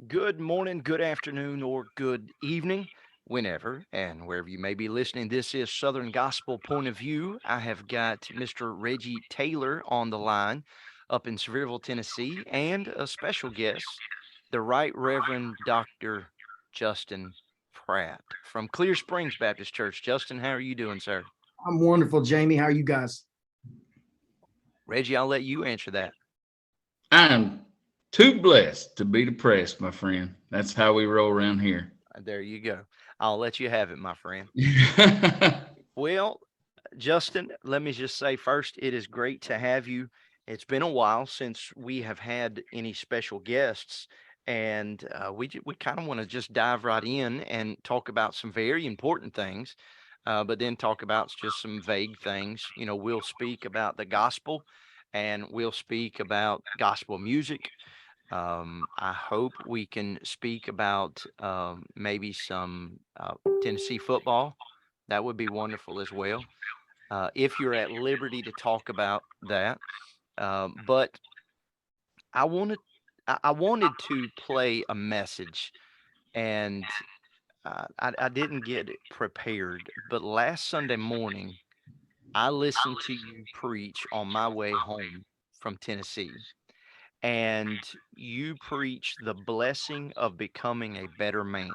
Good morning, good afternoon, or good evening, whenever and wherever you may be listening. This is Southern Gospel Point of View. I have got Mr. Reggie Taylor on the line up in Sevierville, Tennessee, and a special guest, the Right Reverend Dr. Justin Pratt from Clear Springs Baptist Church. Justin, how are you doing, sir? I'm wonderful, Jamie. How are you guys? Reggie, I'll let you answer that. I'm too blessed to be depressed, my friend. That's how we roll around here. There you go. I'll let you have it, my friend. Well, Justin, let me just say first, it is great to have you. It's been a while since we have had any special guests, and we kind of want to just dive right in and talk about some very important things, but then talk about just some vague things. We'll speak about the gospel, and we'll speak about gospel music. I hope we can speak about maybe some Tennessee football. That would be wonderful as well if you're at liberty to talk about that. But I wanted I wanted to play a message, and I didn't get it prepared. But last Sunday morning, I listened to you preach on my way home from Tennessee, and you preach the blessing of becoming a better man.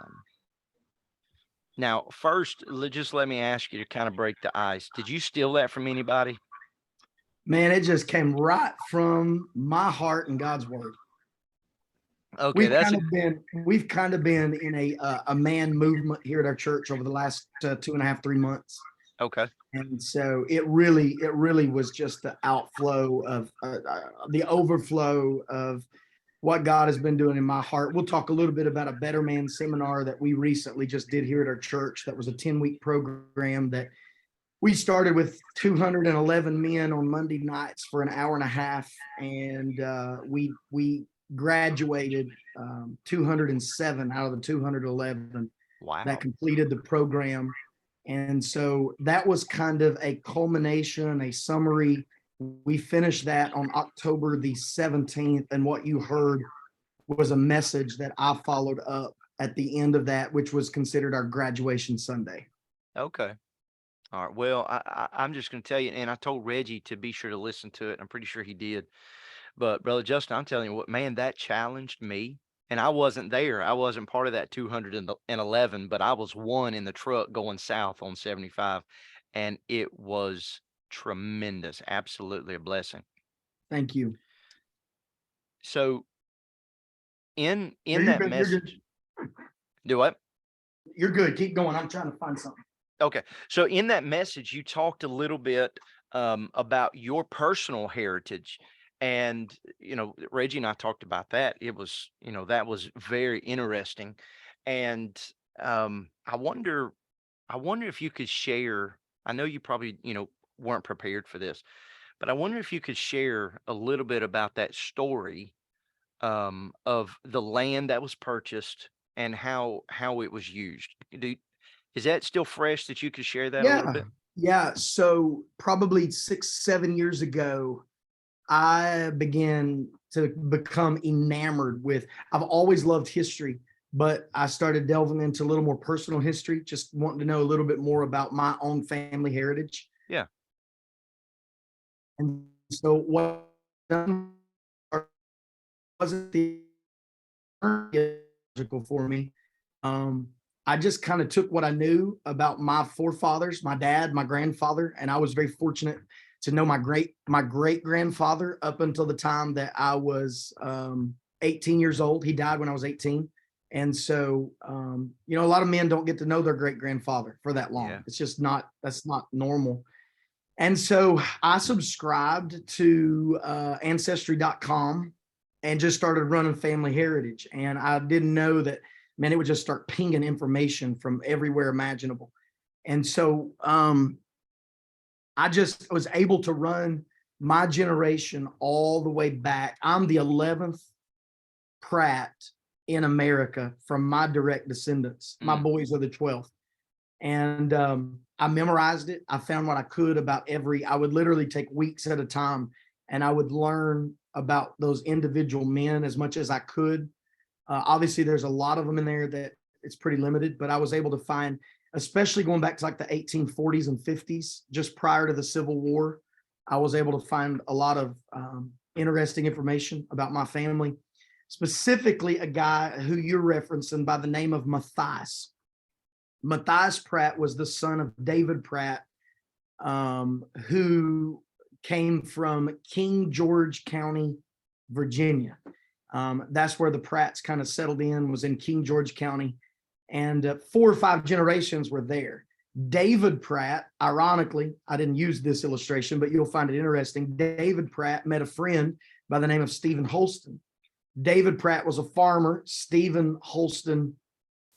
Now, first, just let me ask you to kind of break the ice. Did you steal that from anybody? Man, it just came right from my heart and God's word. Okay, We've that's kind a of been we've kind of been in a man movement here at our church over the last 2.5, 3 months, okay. and so it really was just the outflow of the overflow of what God has been doing in my heart. We'll talk a little bit about a Better Man seminar that we recently just did here at our church. That was a 10-week program that we started with 211 men on Monday nights for an hour and a half, and we graduated 207 out of the 211 that Wow. completed the program. And so that was kind of a culmination, a summary. We finished that on October the 17th, and what you heard was a message that I followed up at the end of that, which was considered our graduation Sunday. Okay. All right. Well, I'm just going to tell you, and I told Reggie to be sure to listen to it. I'm pretty sure he did. But brother Justin, I'm telling you what, man, that challenged me. And I wasn't there. I wasn't part of that 211, but I was one in the truck going south on 75, and it was tremendous. Absolutely a blessing. Thank you. So No, in you're that good. You're message, good. do what? You're good. Keep going. I'm trying to find something. Okay. So in that message, you talked a little bit about your personal heritage. And, Reggie and I talked about that. It was, that was very interesting. And I wonder if you could share. I know you probably, weren't prepared for this, but I wonder if you could share a little bit about that story of the land that was purchased and how it was used. Is that still fresh that you could share that a little Yeah. bit? Yeah. So probably 6, 7 years ago, I began to become enamored with, I've always loved history, but I started delving into a little more personal history, just wanting to know a little bit more about my own family heritage. Yeah. And so what wasn't theological for me. Um, I just kind of took what I knew about my forefathers, my dad, my grandfather, and I was very fortunate to know my great grandfather up until the time that I was 18 years old. He died when I was 18. And so, a lot of men don't get to know their great grandfather for that long. Yeah. It's just not, that's not normal. And so I subscribed to ancestry.com and just started running family heritage. And I didn't know that, man, it would just start pinging information from everywhere imaginable. And so I just was able to run my generation all the way back. I'm the 11th Pratt in America from my direct descendants. My Mm. boys are the 12th. And I memorized it. I found what I could about I would literally take weeks at a time, and I would learn about those individual men as much as I could. Obviously, there's a lot of them in there that it's pretty limited, but I was able to find, especially going back to like the 1840s and 50s, just prior to the Civil War, I was able to find a lot of interesting information about my family, specifically a guy who you're referencing by the name of Matthias. Matthias Pratt was the son of David Pratt, who came from King George County, Virginia. That's where the Pratts kind of settled in, was in King George County, and 4 or 5 generations were there. David Pratt, ironically, I didn't use this illustration, but you'll find it interesting. David Pratt met a friend by the name of Stephen Holston. David Pratt was a farmer. Stephen Holston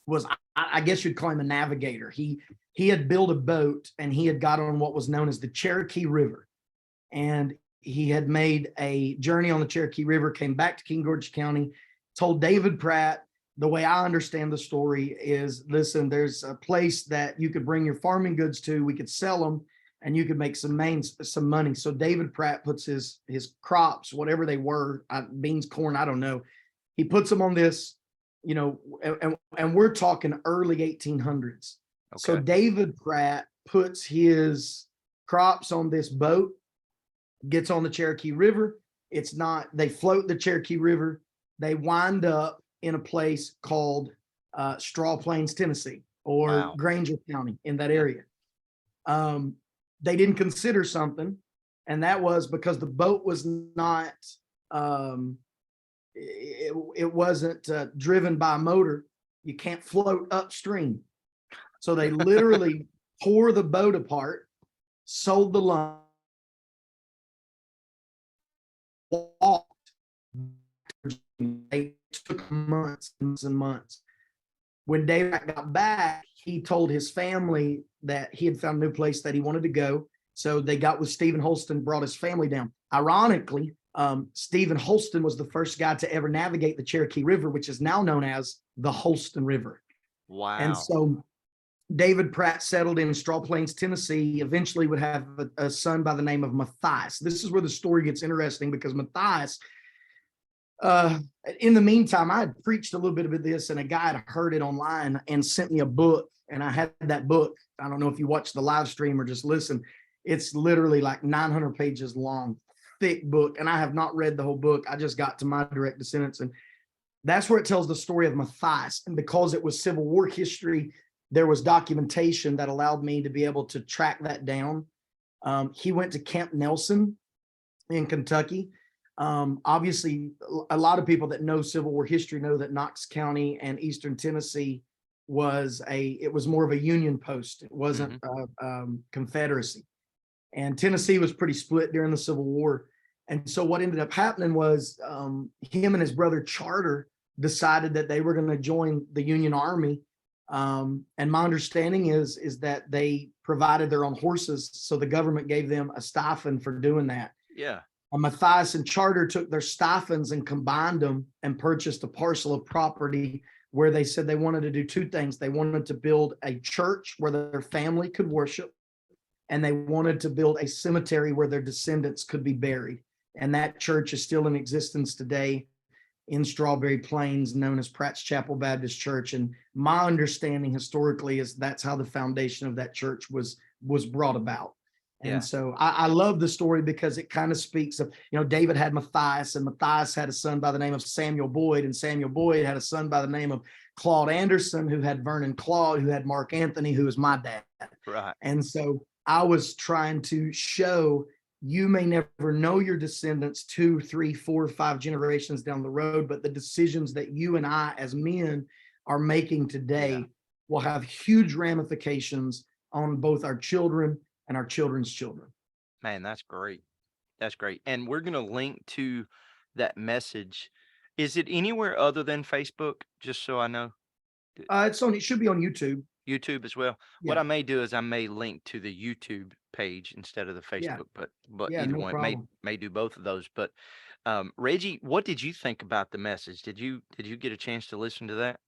was, I guess you'd call him a navigator. He had built a boat, and he had got on what was known as the Cherokee River. And he had made a journey on the Cherokee River, came back to King George County, told David Pratt, the way I understand the story is, listen, there's a place that you could bring your farming goods to, we could sell them, and you could make some money. So David Pratt puts his crops, whatever they were, beans, corn, I don't know. He puts them on this, and we're talking early 1800s. Okay. So David Pratt puts his crops on this boat, gets on the Cherokee River. They float the Cherokee River. They wind up in a place called Straw Plains, Tennessee, or Granger County, in that area. They didn't consider something, and that was because the boat was not, it wasn't driven by a motor. You can't float upstream. So they literally tore the boat apart, sold the lump, walked. They took months and months. When David got back, he told his family that he had found a new place that he wanted to go. So they got with Stephen Holston, brought his family down. Ironically, Stephen Holston was the first guy to ever navigate the Cherokee River, which is now known as the Holston River. Wow. And so David Pratt settled in Straw Plains, Tennessee, eventually would have a son by the name of Matthias. This is where the story gets interesting, because Matthias, in the meantime, I had preached a little bit of this, and a guy had heard it online and sent me a book, and I had that book. I don't know if you watch the live stream or just listen. It's literally like 900 pages long, thick book, and I have not read the whole book. I just got to my direct descendants, and that's where it tells the story of Matthias. And because it was Civil War history, there was documentation that allowed me to be able to track that down. He went to Camp Nelson in Kentucky. Obviously, a lot of people that know Civil War history know that Knox County and Eastern Tennessee was more of a Union post. It wasn't Confederacy. And Tennessee was pretty split during the Civil War. And so what ended up happening was him and his brother Charter decided that they were going to join the Union Army. And my understanding is that they provided their own horses, so the government gave them a stipend for doing that. Yeah. And Matthias and Charter took their stipends and combined them and purchased a parcel of property where they said they wanted to do 2 things. They wanted to build a church where their family could worship, and they wanted to build a cemetery where their descendants could be buried. And that church is still in existence today in Strawberry Plains, known as Pratt's Chapel Baptist Church. And my understanding historically is that's how the foundation of that church was brought about. And so I love the story because it kind of speaks of, David had Matthias, and Matthias had a son by the name of Samuel Boyd, and Samuel Boyd had a son by the name of Claude Anderson, who had Vernon Claude, who had Mark Anthony, who was my dad. Right. And so I was trying to show you may never know your descendants 2, 3, 4, 5 generations down the road, but the decisions that you and I as men are making today will have huge ramifications on both our children and our children's children. Man, that's great. That's great. And we're going to link to that message. Is it anywhere other than Facebook? Just so I know. It should be on YouTube. YouTube as well. Yeah. What I may do is I may link to the YouTube page instead of the Facebook, but either one may do both of those. But Reggie, what did you think about the message? Did you get a chance to listen to that?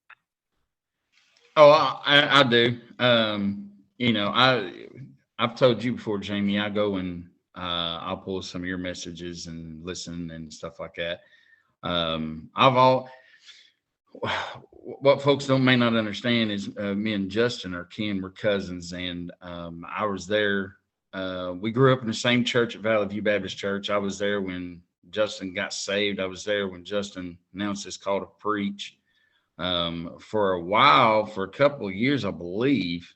Oh, I do. I've told you before, Jamie, I go and I'll pull some of your messages and listen and stuff like that. what folks may not understand is me and Justin are kin, we're cousins, and I was there. We grew up in the same church at Valley View Baptist Church. I was there when Justin got saved. I was there when Justin announced his call to preach. For a while, for a couple of years, I believe,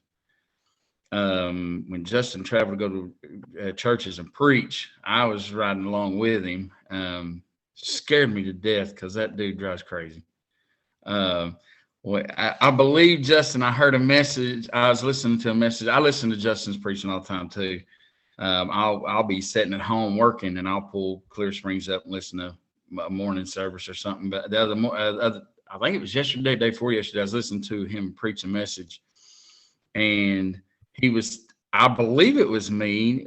when Justin traveled to go to churches and preach, I was riding along with him. Scared me to death because that dude drives crazy. Well, I believe, Justin, I heard a message. I was listening to a message. I listen to Justin's preaching all the time too. I'll be sitting at home working, and I'll pull Clear Springs up and listen to a morning service or something. But the other I think it was yesterday, day before yesterday, I was listening to him preach a message, and he was, I believe it was me.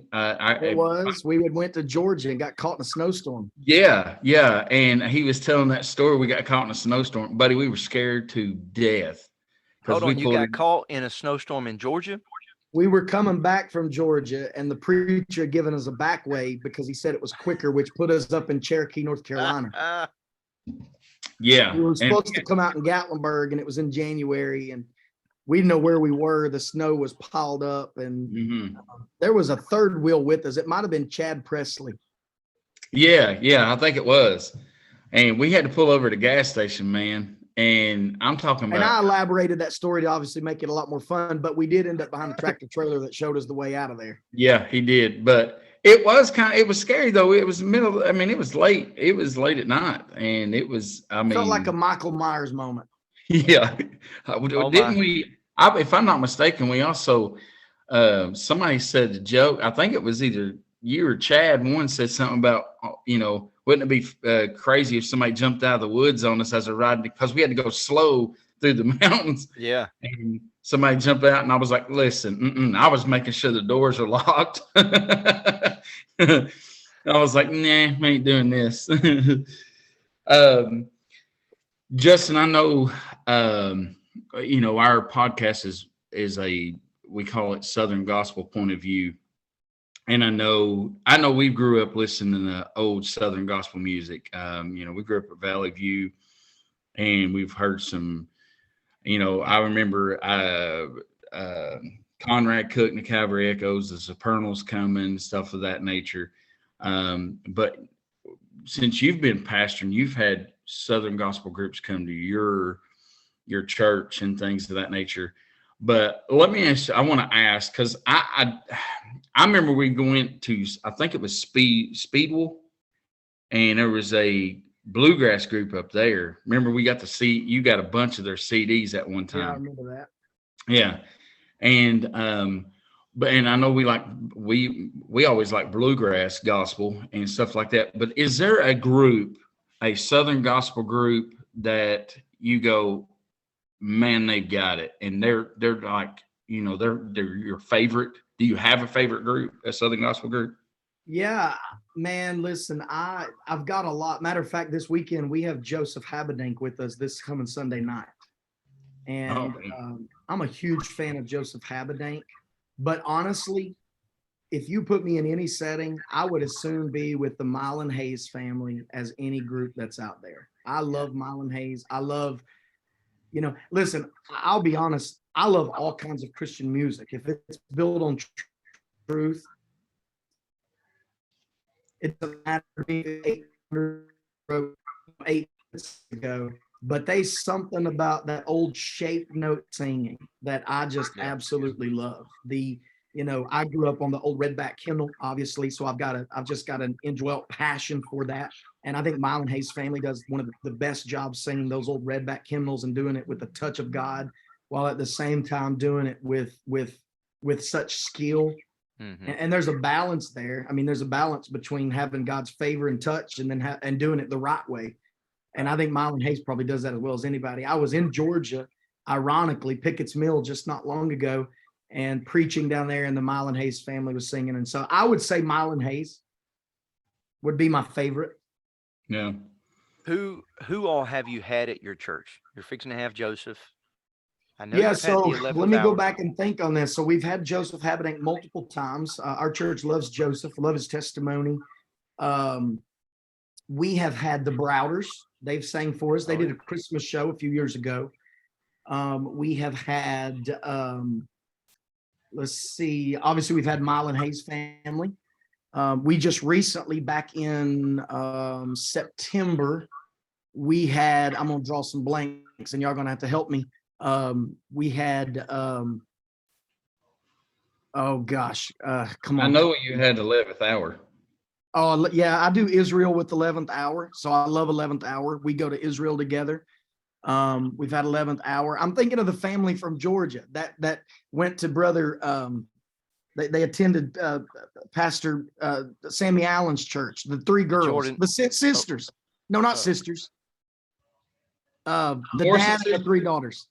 We went to Georgia and got caught in a snowstorm. Yeah. And he was telling that story. We got caught in a snowstorm, buddy. We were scared to death. Hold on, you got caught in a snowstorm in Georgia? We were coming back from Georgia, and the preacher had given us a back way because he said it was quicker, which put us up in Cherokee, North Carolina. Yeah. We were supposed to come out in Gatlinburg, and it was in January, and we didn't know where we were. The snow was piled up, and there was a third wheel with us. It might have been Chad Presley. Yeah, I think it was. And we had to pull over at a gas station, man. And I'm talking about. And I elaborated that story to obviously make it a lot more fun, but we did end up behind a tractor trailer that showed us the way out of there. Yeah, he did. But it was scary though. It was it was late. It was late at night. And it was, felt like a Michael Myers moment. Yeah. Didn't we? If I'm not mistaken, we also, somebody said the joke. I think it was either you or Chad. One said something about, wouldn't it be crazy if somebody jumped out of the woods on us as a ride, because we had to go slow through the mountains. Yeah. And somebody jumped out, and I was like, listen, I was making sure the doors are locked. I was like, nah, we ain't doing this. Justin, I know, our podcast is we call it Southern Gospel Point of View. And I know we grew up listening to old Southern gospel music. We grew up at Valley View, and we've heard some, I remember Conrad Cook and the Calvary Echoes, the Supernals coming, stuff of that nature. But since you've been pastoring, you've had Southern gospel groups come to your church and things of that nature. But let me ask you, I want to ask, because I remember we went to, I think it was Speedwell, and there was a bluegrass group up there. Remember, we got to see, you got a bunch of their CDs at one time. Yeah, I remember that. Yeah. And and I know we always like bluegrass gospel and stuff like that. But is there a group, a Southern gospel group that you go, man, they've got it, and they're like, they're your favorite? Do you have a favorite group, a Southern gospel group? Yeah, man, listen, I've got a lot. Matter of fact, this weekend we have Joseph Habedank with us this coming Sunday night. And I'm a huge fan of Joseph Habedank. But honestly, if you put me in any setting, I would as soon be with the Mylon Hayes family as any group that's out there. I love Mylon Hayes. I love, listen, I'll be honest, I love all kinds of Christian music. If it's built on truth, it doesn't matter to me. 8 months ago, but there's something about that old shape note singing that I just absolutely love. I grew up on the old redback hymnal, obviously, so I've just got an indwelt passion for that. And I think Mylon Hayes' family does one of the best jobs singing those old redback hymnals and doing it with the touch of God, while at the same time doing it with such skill. Mm-hmm. And there's a balance there. I mean, there's a balance between having God's favor and touch and then and doing it the right way. And I think Mylon Hayes probably does that as well as anybody. I was in Georgia, ironically, Pickett's Mill just not long ago, and preaching down there, and the Mylon Hayes family was singing. And so I would say Mylon Hayes would be my favorite. Yeah. Who all have you had at your church? You're fixing to have Joseph. I know. Yeah, so let me go back and think on this. So we've had Joseph Habedank multiple times. Our church loves Joseph, love his testimony. We have had the Browders. They've sang for us. They Oh, did yeah. a Christmas show a few years ago. We have had, let's see, obviously we've had Mile and Hayes family. We just recently, back in September, we had, I'm going to draw some blanks and y'all going to have to help me. We had, oh gosh, come I on. know you had 11th hour. Oh yeah, I do Israel with 11th hour. So I love 11th hour. We go to Israel together. We've had 11th hour. I'm thinking of the family from Georgia that went to brother. They attended Pastor Sammy Allen's church. The three girls, Jordan. the sisters. No, not Oh. sisters. The Morrison dad and the sisters? three daughters.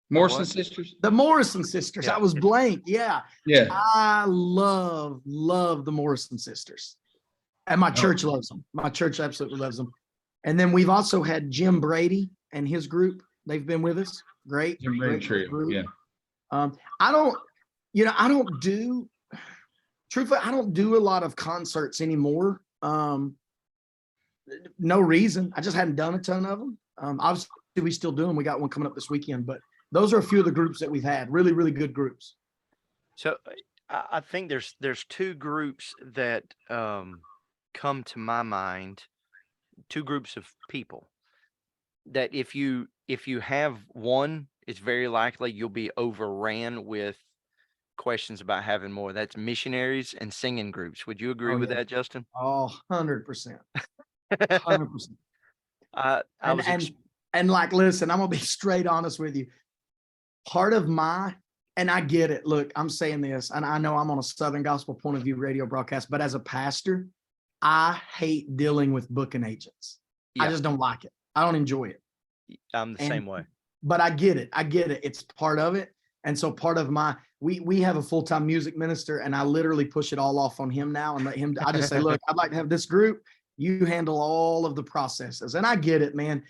Morrison what? sisters? The Morrison sisters. Yeah. I was blank. Yeah. Yeah. I love the Morrison sisters. And my church loves them. My church absolutely loves them. And then we've also had Jim Brady and his group. They've been with us. Great. Jim Brady Great Trio. group. Yeah. I don't do, truthfully, I don't do a lot of concerts anymore. No reason. I just hadn't done a ton of them. Obviously we still do them. We got one coming up this weekend, but those are a few of the groups that we've had. Really, really good groups. So I think there's two groups that come to my mind, two groups of people that if you have one, it's very likely you'll be overran with questions about having more. That's missionaries and singing groups. Would you agree Oh, with yeah. that, Justin? Oh, 100%. 100%. I was And like, listen, I'm gonna be straight honest with you. Part of and I get it. Look, I'm saying this, and I know I'm on a Southern Gospel Point of View radio broadcast, but as a pastor, I hate dealing with booking agents. I Yeah. just don't like it. I don't enjoy it. I'm the same way. But I get it. It's part of it. And so part of we have a full-time music minister, and I literally push it all off on him now and let him, I just say, look, I'd like to have this group. You handle all of the processes. And I get it, man.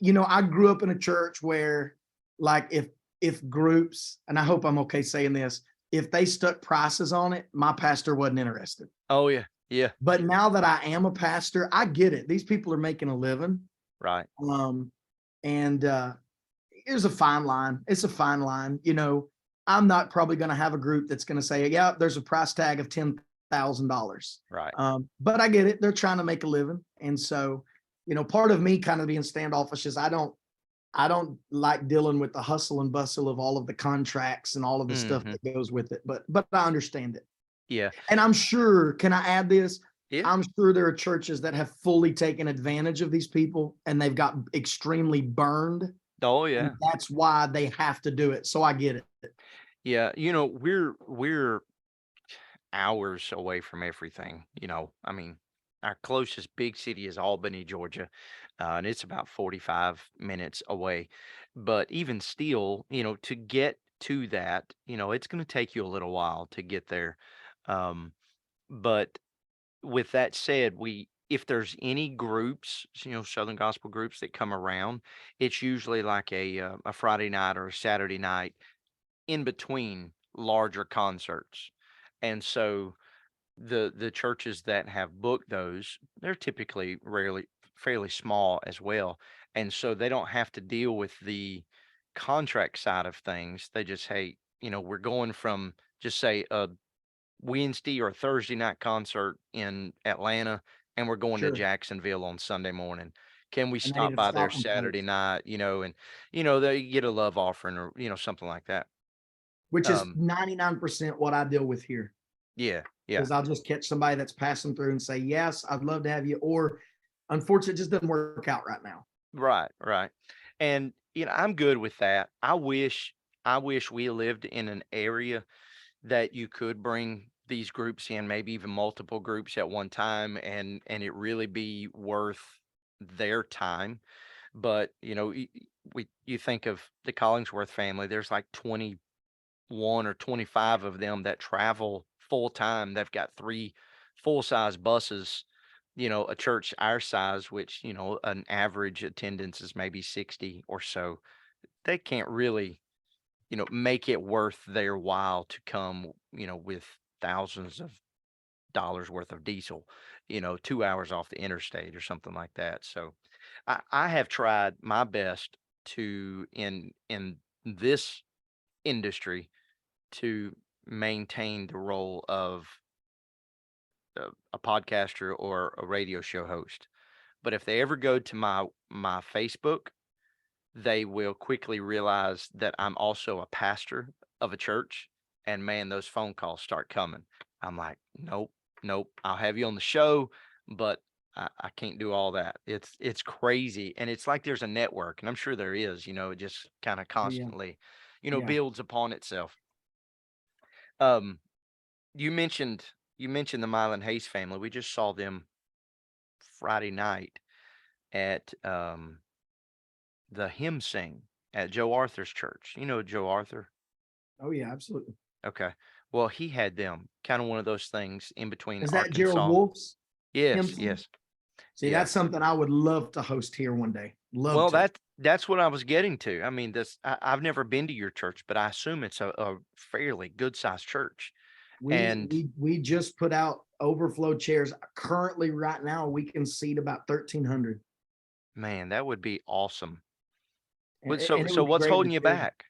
You know, I grew up in a church where, like, if groups, and I hope I'm okay saying this, if they stuck prices on it, my pastor wasn't interested. Oh yeah. Yeah. But now that I am a pastor, I get it. These people are making a living. Right. And here's a fine line. It's a fine line. You know, I'm not probably going to have a group that's going to say, yeah, there's a price tag of $10,000. Right. But I get it. They're trying to make a living. And so, you know, part of me kind of being standoffish is I don't like dealing with the hustle and bustle of all of the contracts and all of the stuff that goes with it. But I understand it. Yeah. And I'm sure, can I add this? Yeah. I'm sure there are churches that have fully taken advantage of these people and they've got extremely burned. Oh yeah. And that's why they have to do it. So I get it. Yeah. You know, we're hours away from everything. You know, I mean, our closest big city is Albany, Georgia, and it's about 45 minutes away. But even still, you know, to get to that, you know, it's going to take you a little while to get there. But with that said, if there's any groups, you know, Southern Gospel groups that come around, it's usually like a Friday night or a Saturday night in between larger concerts. And so the churches that have booked those, they're typically fairly small as well. And so they don't have to deal with the contract side of things. They just, hey, you know, we're going from just say a Wednesday or Thursday night concert in Atlanta, and we're going to Sure. Jacksonville on Sunday morning. Can we And they stop need to by there stop and Saturday play, night, you know, and you know, they get a love offering or, you know, something like that. which is 99% what I deal with here. Yeah. Yeah. Because I'll just catch somebody that's passing through and say, yes, I'd love to have you. Or unfortunately, it just doesn't work out right now. Right, right. And you know, I'm good with that. I wish we lived in an area that you could bring these groups in, maybe even multiple groups at one time, and it really be worth their time. But you know, you think of the Collingsworth family, there's like 21 or 25 of them that travel full time. They've got 3 full-size buses, you know, a church our size, which, you know, an average attendance is maybe 60 or so. They can't really, you know, make it worth their while to come, you know, with thousands of dollars worth of diesel, 2 hours off the interstate or something like that. So I have tried my best to in this industry to maintain the role of a podcaster or a radio show host. But if they ever go to my Facebook, they will quickly realize that I'm also a pastor of a church. And man, those phone calls start coming. I'm like, nope, nope. I'll have you on the show, but I can't do all that. It's crazy. And it's like there's a network, and I'm sure there is, it just kind of Oh, yeah. constantly, Yeah. builds upon itself. Um, you mentioned the Mylan Hayes family. We just saw them Friday night at the hymn sing at Joe Arthur's church. You know Joe Arthur? Oh, yeah, absolutely. Okay. Well, he had them kind of one of those things in between Is that Gerald Arkansas. Wolf's Yes, hymn? yes. See, Yeah. that's something I would love to host here one day. Love Well, to. that's what I was getting to. I mean, I've never been to your church, but I assume it's a fairly good sized church. And We just put out overflow chairs. Currently, right now, we can seat about 1,300. man, that would be awesome. And So it so would be what's great holding to you share. back?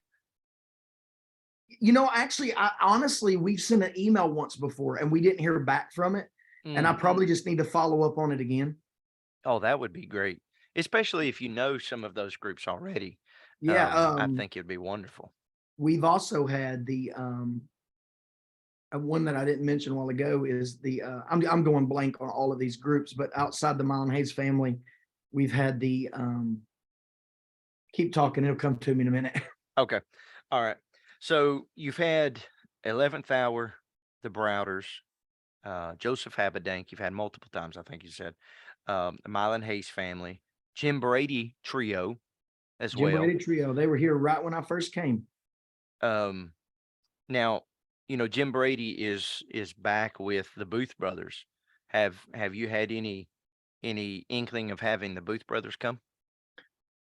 Actually, honestly, we've sent an email once before and we didn't hear back from it. And I Mhm. probably just need to follow up on it again. Oh, that would be great, especially if you know some of those groups already. Yeah. I think it'd be wonderful. We've also had the one that I didn't mention a while ago is the I'm going blank on all of these groups, but outside the Mylan Hayes family, we've had the keep talking, it'll come to me in a minute. Okay. All right. So you've had 11th Hour, the Browders, Joseph Habedank. You've had multiple times, I think you said. The Mylan Hayes family, Jim Brady trio as Jim well. Brady Trio, they were here right when I first came. Now, Jim Brady is back with the Booth brothers. Have you had any inkling of having the Booth brothers come?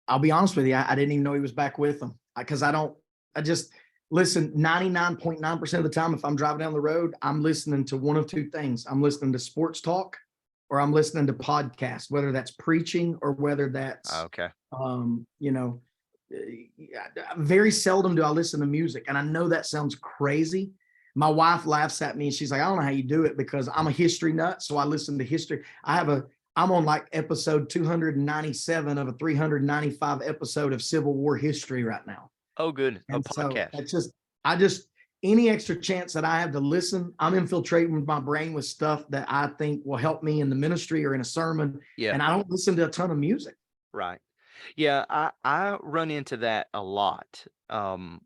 I'll be honest with you, I didn't even know he was back with them because I just listen 99.9% of the time. If I'm driving down the road, I'm listening to one of two things. I'm listening to sports talk or I'm listening to podcasts, whether that's preaching or whether that's, Okay. Very seldom do I listen to music. And I know that sounds crazy. My wife laughs at me and she's like, I don't know how you do it because I'm a history nut. So I listen to history. I'm on like episode 297 of a 395 episode of Civil War history right now. Oh, good. A And so podcast. any extra chance that I have to listen, I'm infiltrating my brain with stuff that I think will help me in the ministry or in a sermon. Yeah. And I don't listen to a ton of music. Right. Yeah, I run into that a lot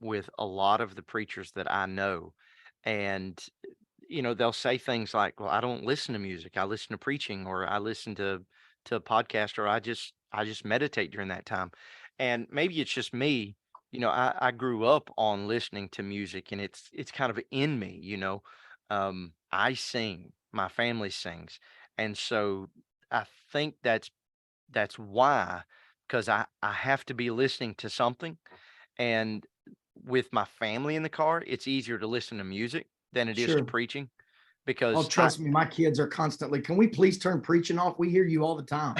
with a lot of the preachers that I know. And they'll say things like, "Well, I don't listen to music. I listen to preaching or I listen to a podcast or I just meditate during that time." And maybe it's just me. I grew up on listening to music and it's kind of in me. I sing, my family sings. And so I think that's why, because I have to be listening to something. And with my family in the car, it's easier to listen to music than it is to Sure. preaching Oh, because trust me, my kids are constantly, can we please turn preaching off? We hear you all the time.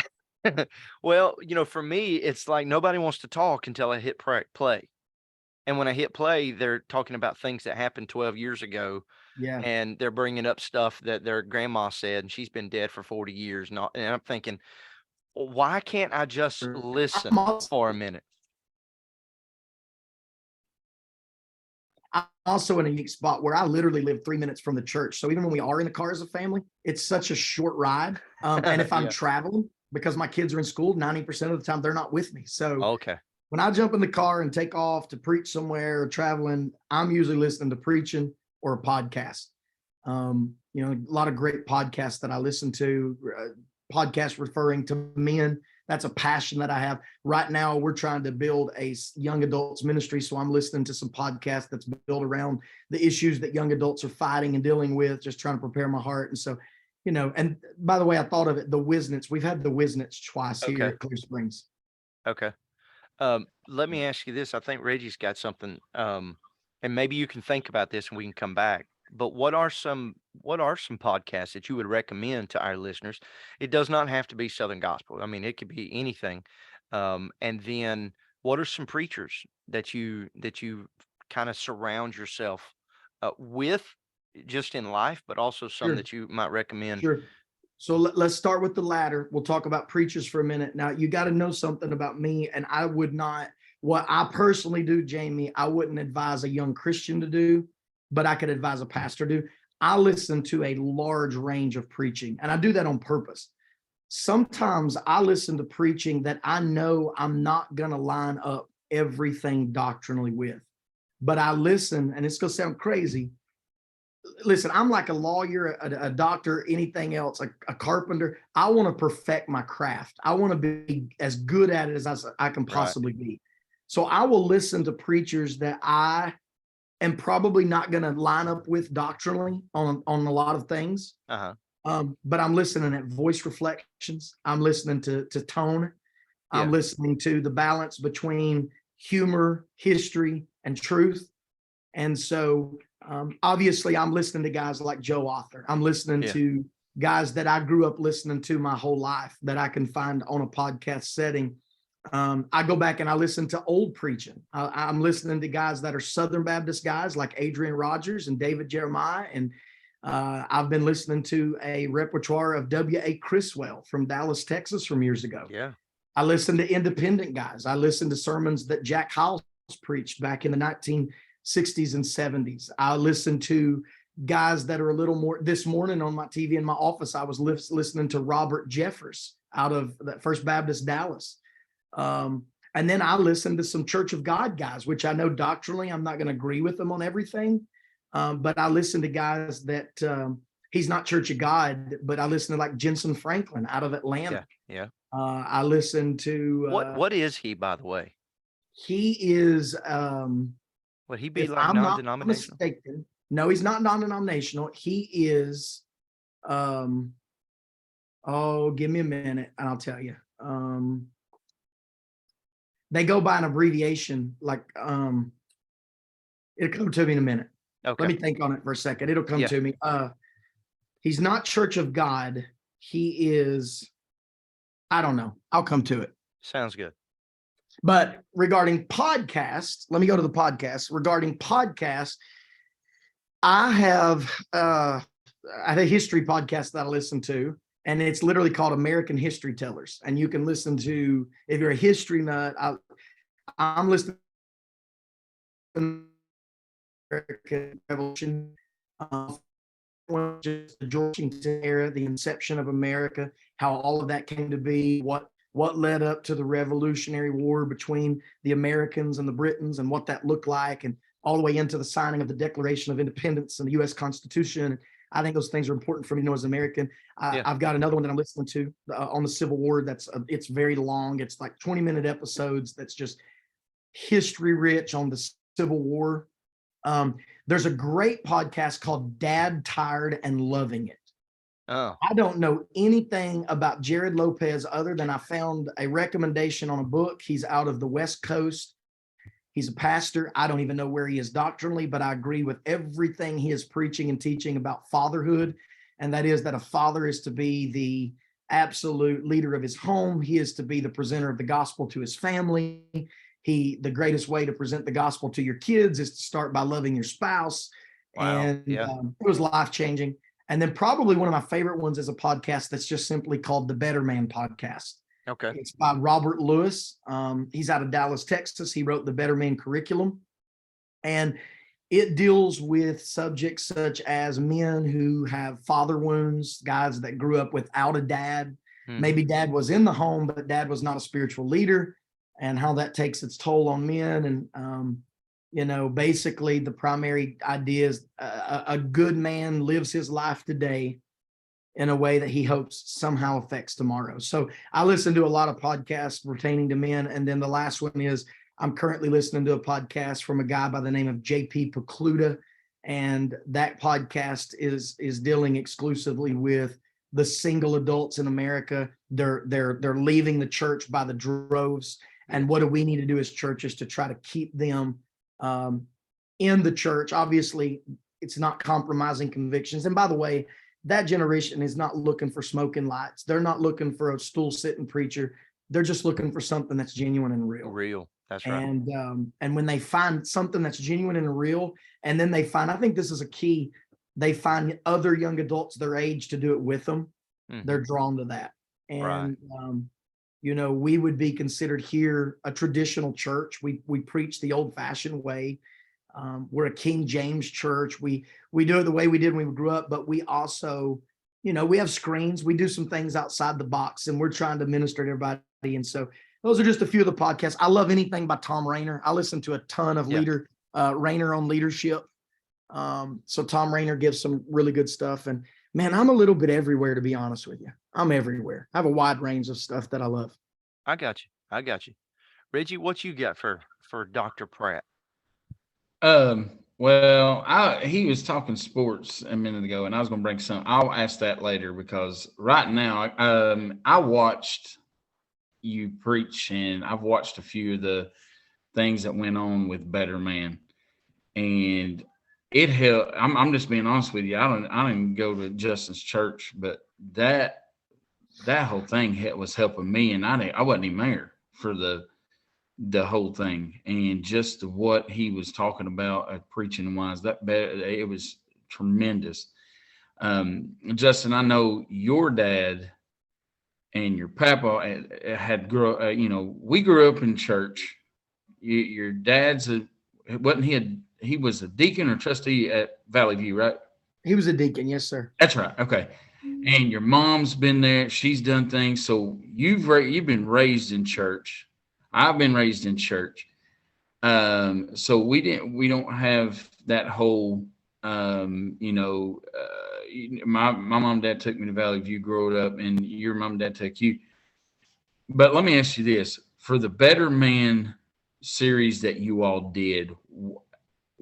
well, for me, it's like nobody wants to talk until I hit play. And when I hit play, they're talking about things that happened 12 years ago. Yeah. And they're bringing up stuff that their grandma said, and she's been dead for 40 years. And I'm thinking, well, why can't I just listen for a minute? I'm also in a unique spot where I literally live 3 minutes from the church. So even when we are in the car as a family, it's such a short ride. And if I'm Yeah. traveling, because my kids are in school, 90% of the time they're not with me. So Okay. when I jump in the car and take off to preach somewhere or traveling, I'm usually listening to preaching or a podcast. A lot of great podcasts that I listen to, podcasts referring to men. That's a passion that I have. Right now, we're trying to build a young adults ministry. So I'm listening to some podcasts that's built around the issues that young adults are fighting and dealing with, just trying to prepare my heart. And so, and by the way, I thought of it, the Wisnets. We've had the Wisnets twice here at Clear Springs. Okay. Let me ask you this. I think Reggie's got something, and maybe you can think about this and we can come back. But what are some podcasts that you would recommend to our listeners? It does not have to be Southern gospel. I mean, it could be anything. And then what are some preachers that you kind of surround yourself with just in life, but also some Sure, that you might recommend? sure. So let's start with the latter. We'll talk about preachers for a minute. Now, you got to know something about me, and I would not, what I personally do, Jamie, I wouldn't advise a young Christian to do, but I could advise a pastor to do. I listen to a large range of preaching, and I do that on purpose. Sometimes I listen to preaching that I know I'm not going to line up everything doctrinally with, but I listen, and it's going to sound crazy. Listen, I'm like a lawyer, a doctor, anything else, a carpenter. I want to perfect my craft. I want to be as good at it as I can Right. possibly be. So I will listen to preachers that I am probably not going to line up with doctrinally on a lot of things. Uh-huh. But I'm listening at voice reflections. I'm listening to tone. I'm Yeah. listening to the balance between humor, history, and truth. And so obviously I'm listening to guys like Joe Author. I'm listening Yeah. to guys that I grew up listening to my whole life that I can find on a podcast setting. I go back and I listen to old preaching. I'm listening to guys that are Southern Baptist guys like Adrian Rogers and David Jeremiah. And I've been listening to a repertoire of W.A. Criswell from Dallas, Texas from years ago. Yeah. I listen to independent guys. I listen to sermons that Jack Hyles preached back in the 1960s and 70s. I listen to guys that are a little more. This morning on my TV in my office, I was listening to Robert Jeffers out of that First Baptist Dallas. And then I listen to some Church of God guys, which I know doctrinally I'm not going to agree with them on everything. But I listen to guys that he's not Church of God, but I listen to like Jensen Franklin out of Atlanta. Yeah. I listen to What is he, by the way? he is Would he be if like I'm not non-denominational? mistaken, no, he's not non-denominational. He is oh, give me a minute and I'll tell you. They go by an abbreviation like it'll come to me in a minute. Okay. Let me think on it for a second. It'll come Yeah. to me. He's not Church of God. He is, I don't know. I'll come to it. Sounds good. But regarding podcasts, let me go to the podcast. Regarding podcasts, I have a history podcast that I listen to, and it's literally called American History Tellers. And you can listen to, if you're a history nut, I'm listening to American Revolution, just the George Washington era, the inception of America, how all of that came to be, what led up to the Revolutionary War between the Americans and the Britons and what that looked like, and all the way into the signing of the Declaration of Independence and the U.S. Constitution. I think those things are important for me to know as an American. I've got another one that I'm listening to on the Civil War. It's very long. It's like 20-minute episodes. That's just history rich on the Civil War. There's a great podcast called Dad, Tired, and Loving It. Oh, I don't know anything about Jared Lopez other than I found a recommendation on a book. He's out of the West Coast. He's a pastor. I don't even know where he is doctrinally, but I agree with everything he is preaching and teaching about fatherhood. And that is that a father is to be the absolute leader of his home. He is to be the presenter of the gospel to his family. The greatest way to present the gospel to your kids is to start by loving your spouse. wow. And Yeah. it was life-changing. And then probably one of my favorite ones is a podcast that's just simply called the Better Man Podcast. Okay. It's by Robert Lewis. He's out of Dallas, Texas. He wrote the Better Man curriculum. And it deals with subjects such as men who have father wounds, guys that grew up without a dad. Mhm. Maybe dad was in the home, but dad was not a spiritual leader, and how that takes its toll on men. And, basically the primary idea is a good man lives his life today in a way that he hopes somehow affects tomorrow. So I listen to a lot of podcasts pertaining to men. And then the last one is I'm currently listening to a podcast from a guy by the name of JP Pokluda. And that podcast is dealing exclusively with the single adults in America. They're leaving the church by the droves. And what do we need to do as churches to try to keep them in the church? Obviously, it's not compromising convictions. And by the way, that generation is not looking for smoking lights. They're not looking for a stool sitting preacher. They're just looking for something that's genuine and real. Real. That's right. And when they find something that's genuine and real, and then they find, I think this is a key, they find other young adults their age to do it with them. They're drawn to that. And, you know, we would be considered here a traditional church. We preach the old fashioned way. We're a King James church. We do it the way we did when we grew up, but we also, you know, we have screens. We do some things outside the box, and we're trying to minister to everybody. And so those are just a few of the podcasts. I love anything by Tom Rainer. I listen to a ton of Rainer on leadership. So Tom Rainer gives some really good stuff. And man, I'm a little bit everywhere, to be honest with you. I'm everywhere. I have a wide range of stuff that I love. I got you. Reggie, what you got for Dr. Pratt? Well, he was talking sports a minute ago, and I was going to bring some. I'll ask that later, because right now, I watched you preach, and I've watched a few of the things that went on with Better Man, and it helped. I'm just being honest with you. I don't even go to Justin's church, but that whole thing was helping me, and I wasn't even there for the whole thing, and just what he was talking about preaching wise, it was tremendous. Justin, I know your dad and your papa had we grew up in church. Your dad's he was a deacon or trustee at Valley View, right? He was a deacon. Yes, sir. That's right. Okay. And your mom's been there. She's done things. So you've been raised in church. I've been raised in church. So we don't have that whole, my mom and dad took me to Valley View growing up, and your mom and dad took you. But let me ask you this: for the Better Man series that you all did,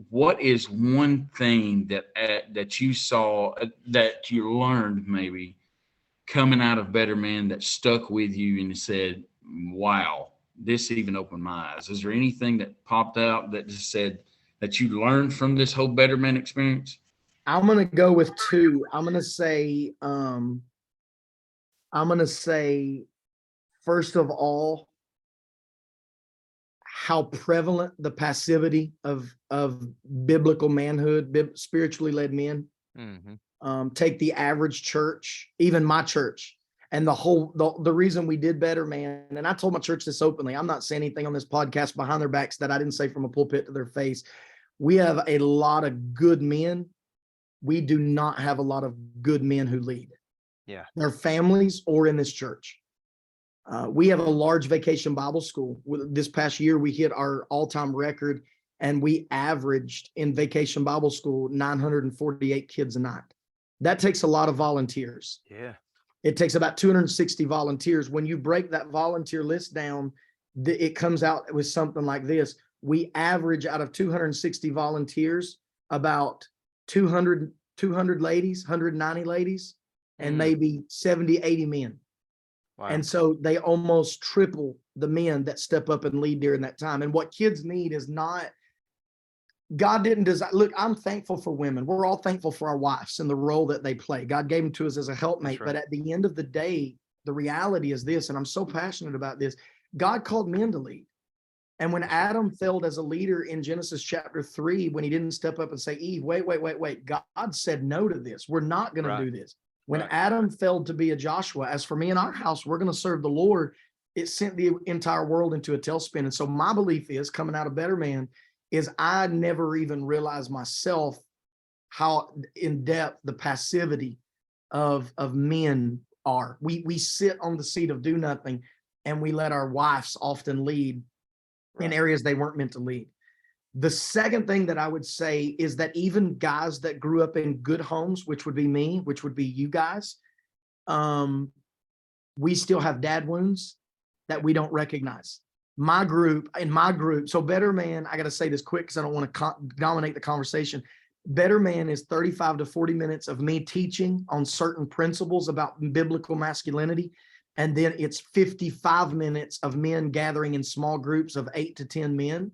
what is one thing that you saw, that you learned maybe coming out of Better Man that stuck with you and said, wow, this even opened my eyes? Is there anything that popped out that just said that you learned from this whole Better Man experience? I'm going to go with two. I'm going to say, first of all, how prevalent the passivity of biblical manhood, spiritually led men. Take the average church, even my church, and the reason we did Better Man. And I told my church this openly. I'm not saying anything on this podcast behind their backs that I didn't say from a pulpit to their face. We have a lot of good men. We do not have a lot of good men who lead. Yeah. Their families or in this church. We have a large vacation Bible school. This past year, we hit our all-time record, and we averaged in vacation Bible school 948 kids a night. That takes a lot of volunteers. Yeah. It takes about 260 volunteers. When you break that volunteer list down, it comes out with something like this. We average out of 260 volunteers, about 200 ladies, 190 ladies, and maybe 70, 80 men. Wow. And so they almost triple the men that step up and lead during that time. And what kids need is not, God didn't design. Look, I'm thankful for women. We're all thankful for our wives and the role that they play. God gave them to us as a helpmate. Right. But at the end of the day, the reality is this, and I'm so passionate about this. God called men to lead. And when Adam failed as a leader in Genesis chapter 3, when he didn't step up and say, Eve, wait, God said no to this. We're not going to do this. When Adam failed to be a Joshua, as for me and our house, we're going to serve the Lord, it sent the entire world into a tailspin. And so my belief is, coming out of Better Man, is I never even realized myself how in depth the passivity of men are. We sit on the seat of do nothing, and we let our wives often lead in areas they weren't meant to lead. The second thing that I would say is that even guys that grew up in good homes, which would be me, which would be you guys, we still have dad wounds that we don't recognize. In my group, so Better Man, I got to say this quick because I don't want to dominate the conversation. Better Man is 35 to 40 minutes of me teaching on certain principles about biblical masculinity. And then it's 55 minutes of men gathering in small groups of 8 to 10 men.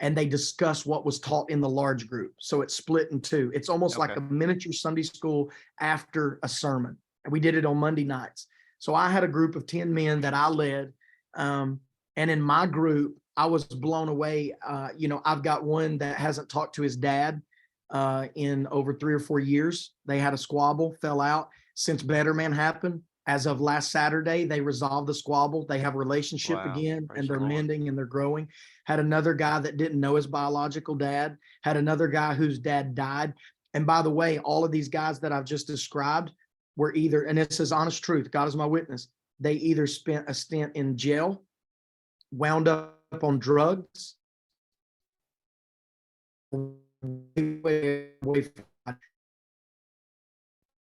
and they discuss what was taught in the large group. So it's split in two. It's almost like Okay. a miniature Sunday school after a sermon. And we did it on Monday nights. So I had a group of 10 men that I led. And in my group, I was blown away. I've got one that hasn't talked to his dad in over 3 or 4 years. They had a squabble, fell out. Since Better Man happened, as of last Saturday, they resolved the squabble. They have a relationship Wow. again, Praise and the they're Lord. mending and they're growing. Had another guy that didn't know his biological dad, had another guy whose dad died. And by the way, all of these guys that I've just described were either, and this is honest truth, God is my witness, they either spent a stint in jail, wound up on drugs,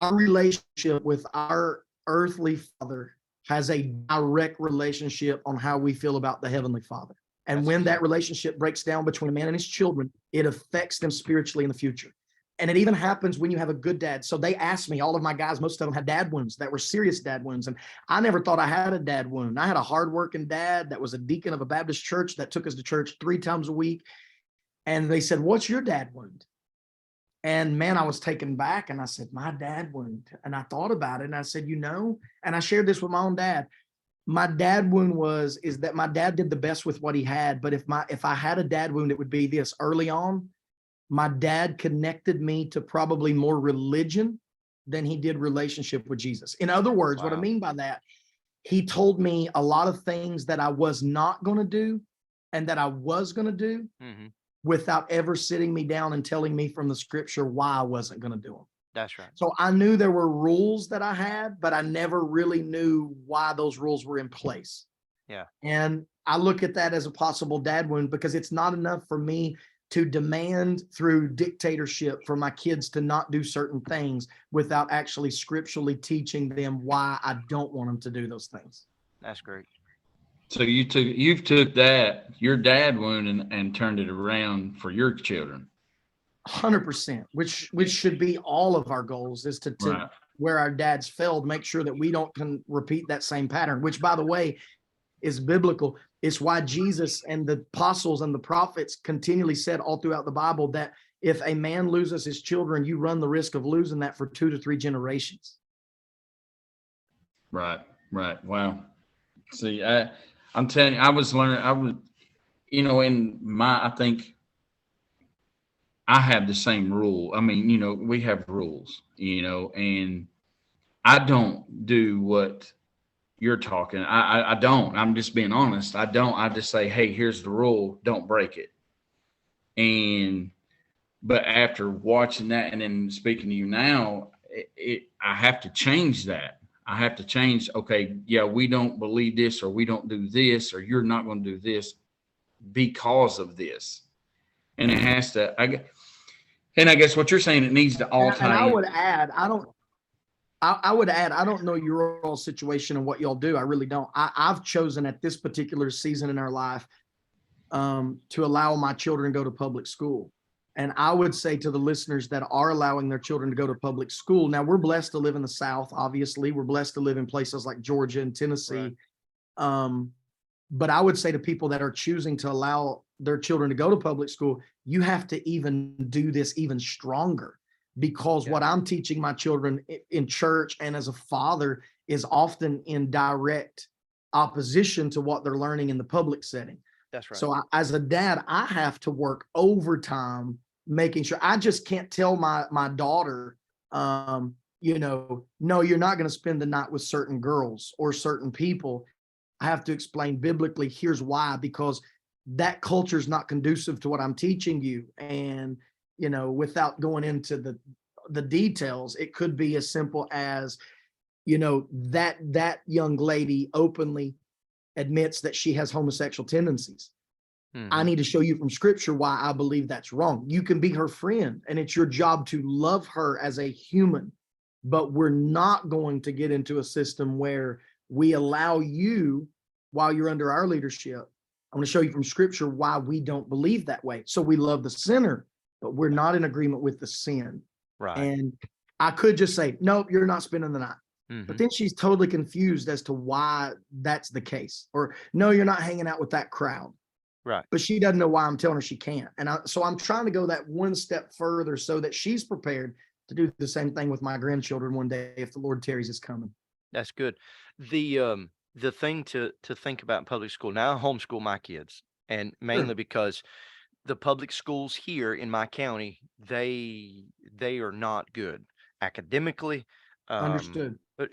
our relationship with our earthly father has a direct relationship on how we feel about the heavenly Father. And That's when good. that relationship breaks down between a man and his children, it affects them spiritually in the future. And it even happens when you have a good dad. So they asked me, all of my guys, most of them had dad wounds that were serious dad wounds. And I never thought I had a dad wound. I had a hardworking dad that was a deacon of a Baptist church that took us to church 3 times a week. And they said, "What's your dad wound?" And man, I was taken back, and I said, "My dad wound." And I thought about it, and I said, and I shared this with my own dad. My dad wound is that my dad did the best with what he had. But if I had a dad wound, it would be this: early on, my dad connected me to probably more religion than he did relationship with Jesus. In other words, what I Wow. mean by that, he told me a lot of things that I was not going to do and that I was going to do Hmm. without ever sitting me down and telling me from the scripture why I wasn't going to do them. That's right. So I knew there were rules that I had, but I never really knew why those rules were in place. Yeah. And I look at that as a possible dad wound, because it's not enough for me to demand through dictatorship for my kids to not do certain things without actually scripturally teaching them why I don't want them to do those things. That's great. So you've took that, your dad wound, and turned it around for your children. 100%, which should be all of our goals, is to Right. where our dads failed, make sure that we don't repeat that same pattern, which, by the way, is biblical. It's why Jesus and the apostles and the prophets continually said all throughout the Bible that if a man loses his children, you run the risk of losing that for 2 to 3 generations. Right. Wow. See, I'm telling you, I think I have the same rule. I mean, we have rules, and I don't do what you're talking. I don't. I'm just being honest. I don't. I just say, hey, here's the rule. Don't break it. But after watching that and then speaking to you now, I have to change that. I have to change. Okay, yeah, we don't believe this, or we don't do this, or you're not going to do this because of this. And it has to. And I guess what you're saying, it needs to all tie And I in. would add, I don't know your all situation and what y'all do. I really don't. I've chosen at this particular season in our life to allow my children to go to public school. And I would say to the listeners that are allowing their children to go to public school, now we're blessed to live in the South, obviously. We're blessed to live in places like Georgia and Tennessee. Right. But I would say to people that are choosing to allow their children to go to public school, you have to even do this even stronger, because what I'm teaching my children in church and as a father is often in direct opposition to what they're learning in the public setting. That's right. So as a dad, I have to work overtime, making sure. I just can't tell my daughter, no, you're not going to spend the night with certain girls or certain people. I have to explain biblically, here's why, because that culture is not conducive to what I'm teaching you. And, without going into the details, it could be as simple as, that young lady openly admits that she has homosexual tendencies. Mm-hmm. I need to show you from scripture why I believe that's wrong. You can be her friend, and it's your job to love her as a human, but we're not going to get into a system where we allow you, while you're under our leadership, I'm going to show you from scripture why we don't believe that way. So we love the sinner, but we're not in agreement with the sin. Right. And I could just say, nope, you're not spending the night. Mm-hmm. But then she's totally confused as to why that's the case. Or, no, you're not hanging out with that crowd. Right. but she doesn't know why I'm telling her she can't. And so I'm trying to go that one step further so that she's prepared to do the same thing with my grandchildren one day if the Lord tarries is coming. That's good. The thing to think about in public school, now I homeschool my kids, and mainly Sure. because the public schools here in my county, they are not good academically. Understood. But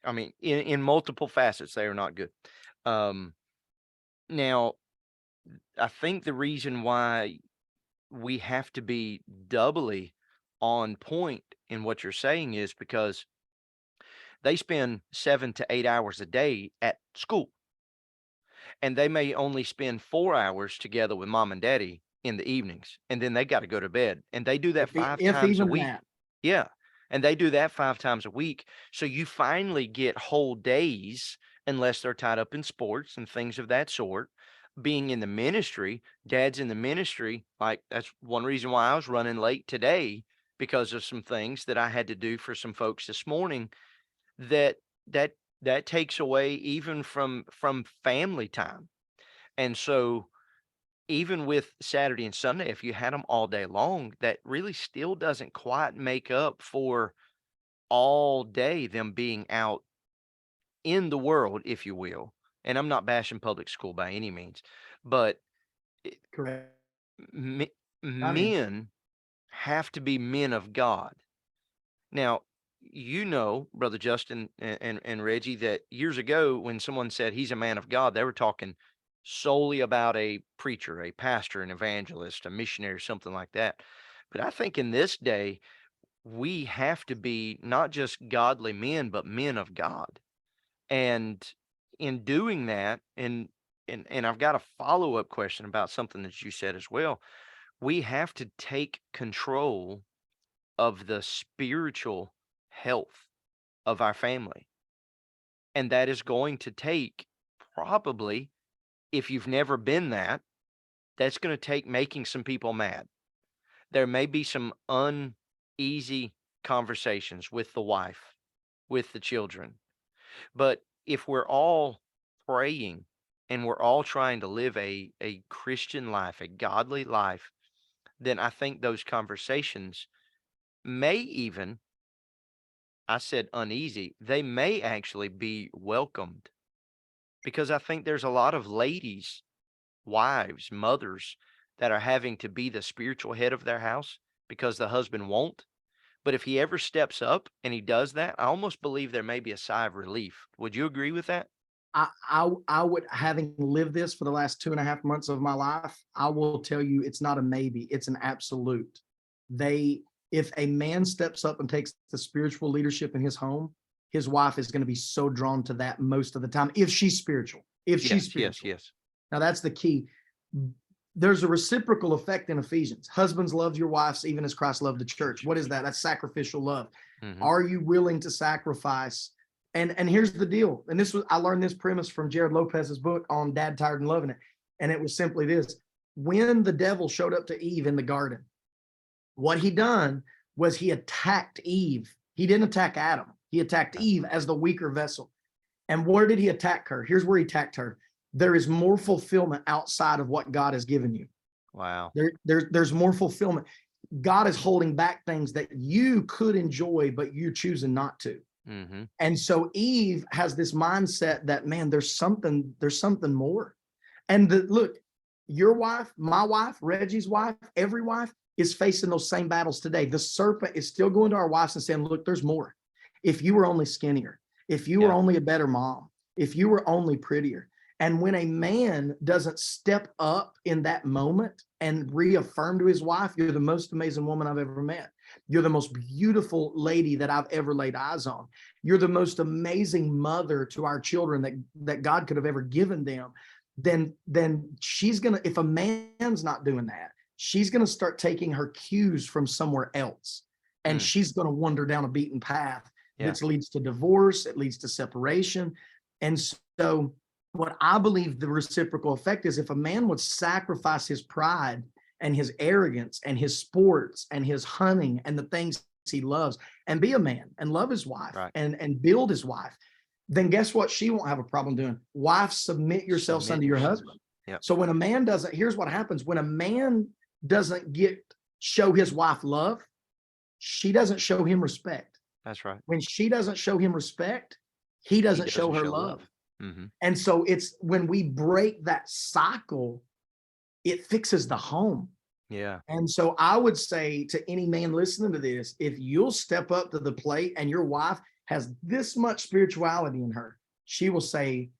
I mean, in multiple facets, they are not good. Um, Now, I think the reason why we have to be doubly on point in what you're saying is because they spend 7 to 8 hours a day at school, and they may only spend 4 hours together with mom and daddy in the evenings, and then they got to go to bed, and they do that five If times a even week. that. Yeah, and they do that 5 times a week. So you finally get whole days, unless they're tied up in sports and things of that sort. Being in the ministry, dad's in the ministry. Like, that's one reason why I was running late today, because of some things that I had to do for some folks this morning. That that that takes away even from family time. And so even with Saturday and Sunday, if you had them all day long, that really still doesn't quite make up for all day them being out in the world, if you will. And I'm not bashing public school by any means, but Correct. me- I mean, men have to be men of God. Now, Brother Justin and Reggie, that years ago when someone said he's a man of God, they were talking solely about a preacher, a pastor, an evangelist, a missionary, something like that. But I think in this day, we have to be not just godly men, but men of God. And in doing that, and I've got a follow-up question about something that you said as well. We have to take control of the spiritual health of our family. And that is going to take, probably, if you've never been that, that's going to take making some people mad. There may be some uneasy conversations with the wife, with the children. But if we're all praying and we're all trying to live a Christian life, a godly life, then I think those conversations may even, I said uneasy, they may actually be welcomed, because I think there's a lot of ladies, wives, mothers, that are having to be the spiritual head of their house because the husband won't. But if he ever steps up and he does that, I almost believe there may be a sigh of relief. Would you agree with that? I would, having lived this for the last 2.5 months of my life, I will tell you it's not a maybe, it's an absolute. If a man steps up and takes the spiritual leadership in his home, his wife is going to be so drawn to that most of the time, if she's spiritual. Yes. Now that's the key. There's a reciprocal effect in Ephesians. Husbands, love your wives even as Christ loved the church. What is that? That's sacrificial love. Mhm. Are you willing to sacrifice? And here's the deal. And I learned this premise from Jared Lopez's book on Dad Tired and Loving It. And it was simply this: when the devil showed up to Eve in the garden, what he done was he attacked Eve. He didn't attack Adam. He attacked Eve as the weaker vessel. And where did he attack her? Here's where he attacked her. There is more fulfillment outside of what God has given you. Wow. There's more fulfillment. God is holding back things that you could enjoy, but you're choosing not to. Mm-hmm. And so Eve has this mindset that, man, there's something more. And look, your wife, my wife, Reggie's wife, every wife is facing those same battles today. The serpent is still going to our wives and saying, look, there's more. If you were only skinnier, if you were only a better mom, if you were only prettier. And when a man doesn't step up in that moment and reaffirm to his wife, you're the most amazing woman I've ever met. You're the most beautiful lady that I've ever laid eyes on. You're the most amazing mother to our children that God could have ever given them. Then she's going to, if a man's not doing that, she's going to start taking her cues from somewhere else. And she's going to wander down a beaten path that leads to divorce. It leads to separation. And so what I believe the reciprocal effect is, if a man would sacrifice his pride and his arrogance and his sports and his hunting and the things he loves and be a man and love his wife and build his wife, then guess what? She won't have a problem doing. Wife, submit yourselves unto your husband. Yeah. So when a man doesn't, here's what happens. When a man doesn't show his wife love, she doesn't show him respect. That's right. When she doesn't show him respect, he doesn't show her love. Mm-hmm. And so it's when we break that cycle, it fixes the home. Yeah. And so I would say to any man listening to this, if you'll step up to the plate and your wife has this much spirituality in her, she will say,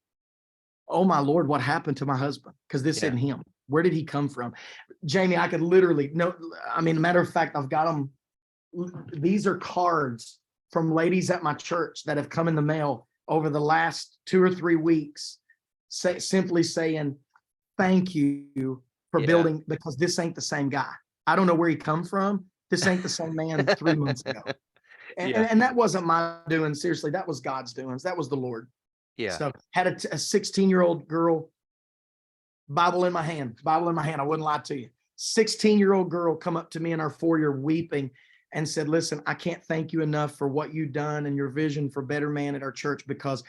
oh my Lord, what happened to my husband? Because this isn't him. Where did he come from? Jamie, I could literally, matter of fact, I've got them. These are cards from ladies at my church that have come in the mail over the last 2 or 3 weeks, simply saying, thank you for building, because this ain't the same guy. I don't know where he come from. This ain't the same man 3 months ago. And that wasn't my doing. Seriously, that was God's doings. That was the Lord. Yeah. So had a 16-year-old girl, Bible in my hand. I wouldn't lie to you. 16-year-old girl come up to me in our foyer weeping and said, listen, I can't thank you enough for what you've done and your vision for Better Man at our church, because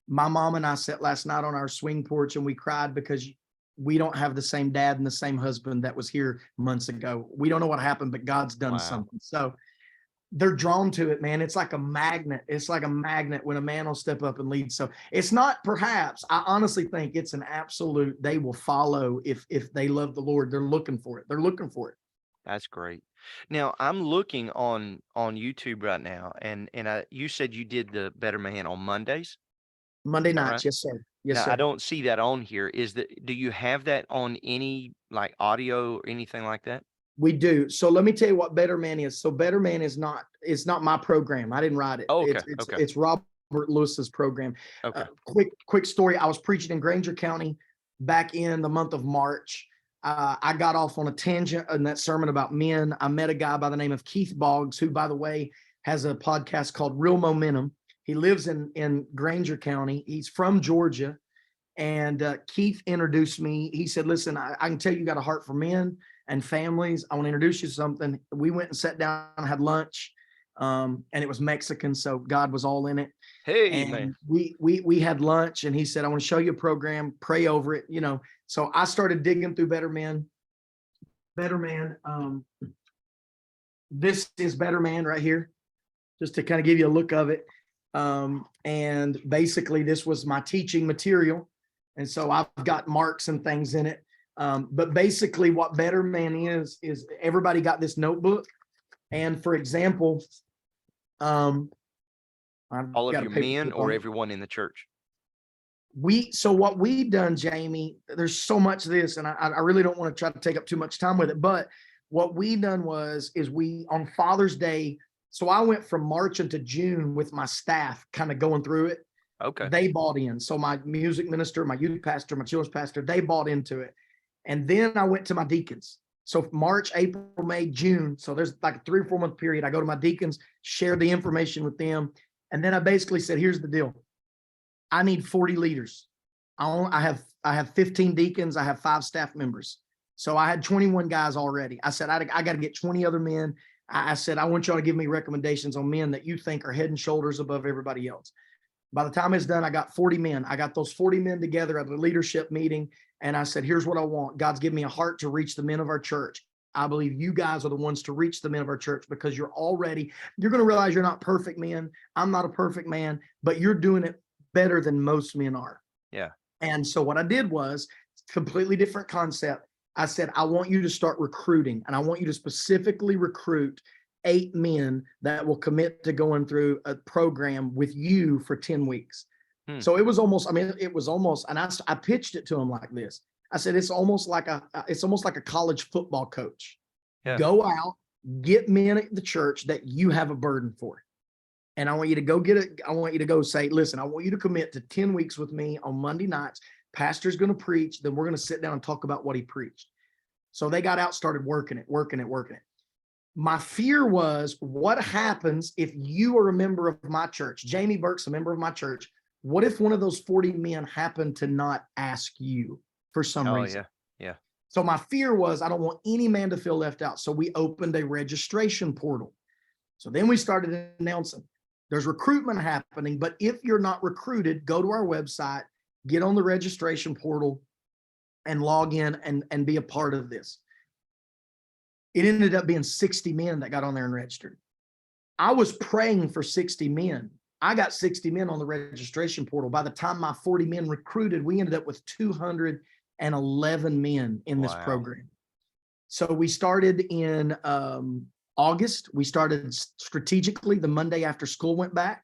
my mom and I sat last night on our swing porch and we cried because we don't have the same dad and the same husband that was here months ago. We don't know what happened, but God's done something. So they're drawn to it, man. It's like a magnet. It's like a magnet when a man will step up and lead. So it's not perhaps, I honestly think it's an absolute, they will follow if they love the Lord. They're looking for it. That's great. Now I'm looking on YouTube right now, and you said you did the Better Man on Mondays? Monday nights, right? yes, sir. Yes, Now, sir. I don't see that on here. Do you have that on any like audio or anything like that? We do. So let me tell you what Better Man is. So Better Man is not, it's not my program. I didn't write it. Oh, okay. It's Robert Lewis's program. Okay. Quick story. I was preaching in Granger County back in the month of March. I got off on a tangent in that sermon about men. I met a guy by the name of Keith Boggs, who, by the way, has a podcast called Real Momentum. He lives in Granger County. He's from Georgia. And Keith introduced me. He said, listen, I can tell you got a heart for men and families. I want to introduce you to something. We went and sat down and had lunch. And it was Mexican, so God was all in it. Hey, and man. we had lunch, and he said, I want to show you a program, pray over it, So I started digging through Better Man. This is Better Man right here, just to kind of give you a look of it. And basically this was my teaching material. And so I've got marks and things in it. But basically what Better Man is everybody got this notebook. And for example, all of your men or everyone in the church? So what we done, Jamie, there's so much of this, and I really don't want to try to take up too much time with it, but what we done is we, on Father's Day, so I went from March into June with my staff kind of going through it. Okay. They bought in. So my music minister, my youth pastor, my children's pastor, they bought into it. And then I went to my deacons. So March, April, May, June. So there's like a 3 or 4 month period. I go to my deacons, share the information with them. And then I basically said, here's the deal. I need 40 leaders. I have 15 deacons. I have 5 staff members. So I had 21 guys already. I said, I got to get 20 other men. I said, I want y'all to give me recommendations on men that you think are head and shoulders above everybody else. By the time it's done, I got 40 men. I got those 40 men together at a leadership meeting. And I said, here's what I want. God's given me a heart to reach the men of our church. I believe you guys are the ones to reach the men of our church, because you're going to realize you're not perfect men. I'm not a perfect man, but you're doing it better than most men are. Yeah. And so what I did was completely different concept. I said, I want you to start recruiting, and I want you to specifically recruit 8 men that will commit to going through a program with you for 10 weeks. So it was almost, and I pitched it to him like this. I said, it's almost like a college football coach. Yeah. Go out, get men at the church that you have a burden for. And I want you to go I want you to go say, listen, I want you to commit to 10 weeks with me on Monday nights. Pastor's going to preach. Then we're going to sit down and talk about what he preached. So they got out, started working it. My fear was, what happens if you are a member of my church? Jamie Burke's a member of my church. What if one of those 40 men happened to not ask you for some reason? Yeah. So my fear was, I don't want any man to feel left out. So we opened a registration portal. So then we started announcing there's recruitment happening, but if you're not recruited, go to our website, get on the registration portal. and log in and be a part of this. It ended up being 60 men that got on there and registered. I was praying for 60 men. I got 60 men on the registration portal. By the time my 40 men recruited, we ended up with 211 men in this program. So we started in August. We started strategically the Monday after school went back.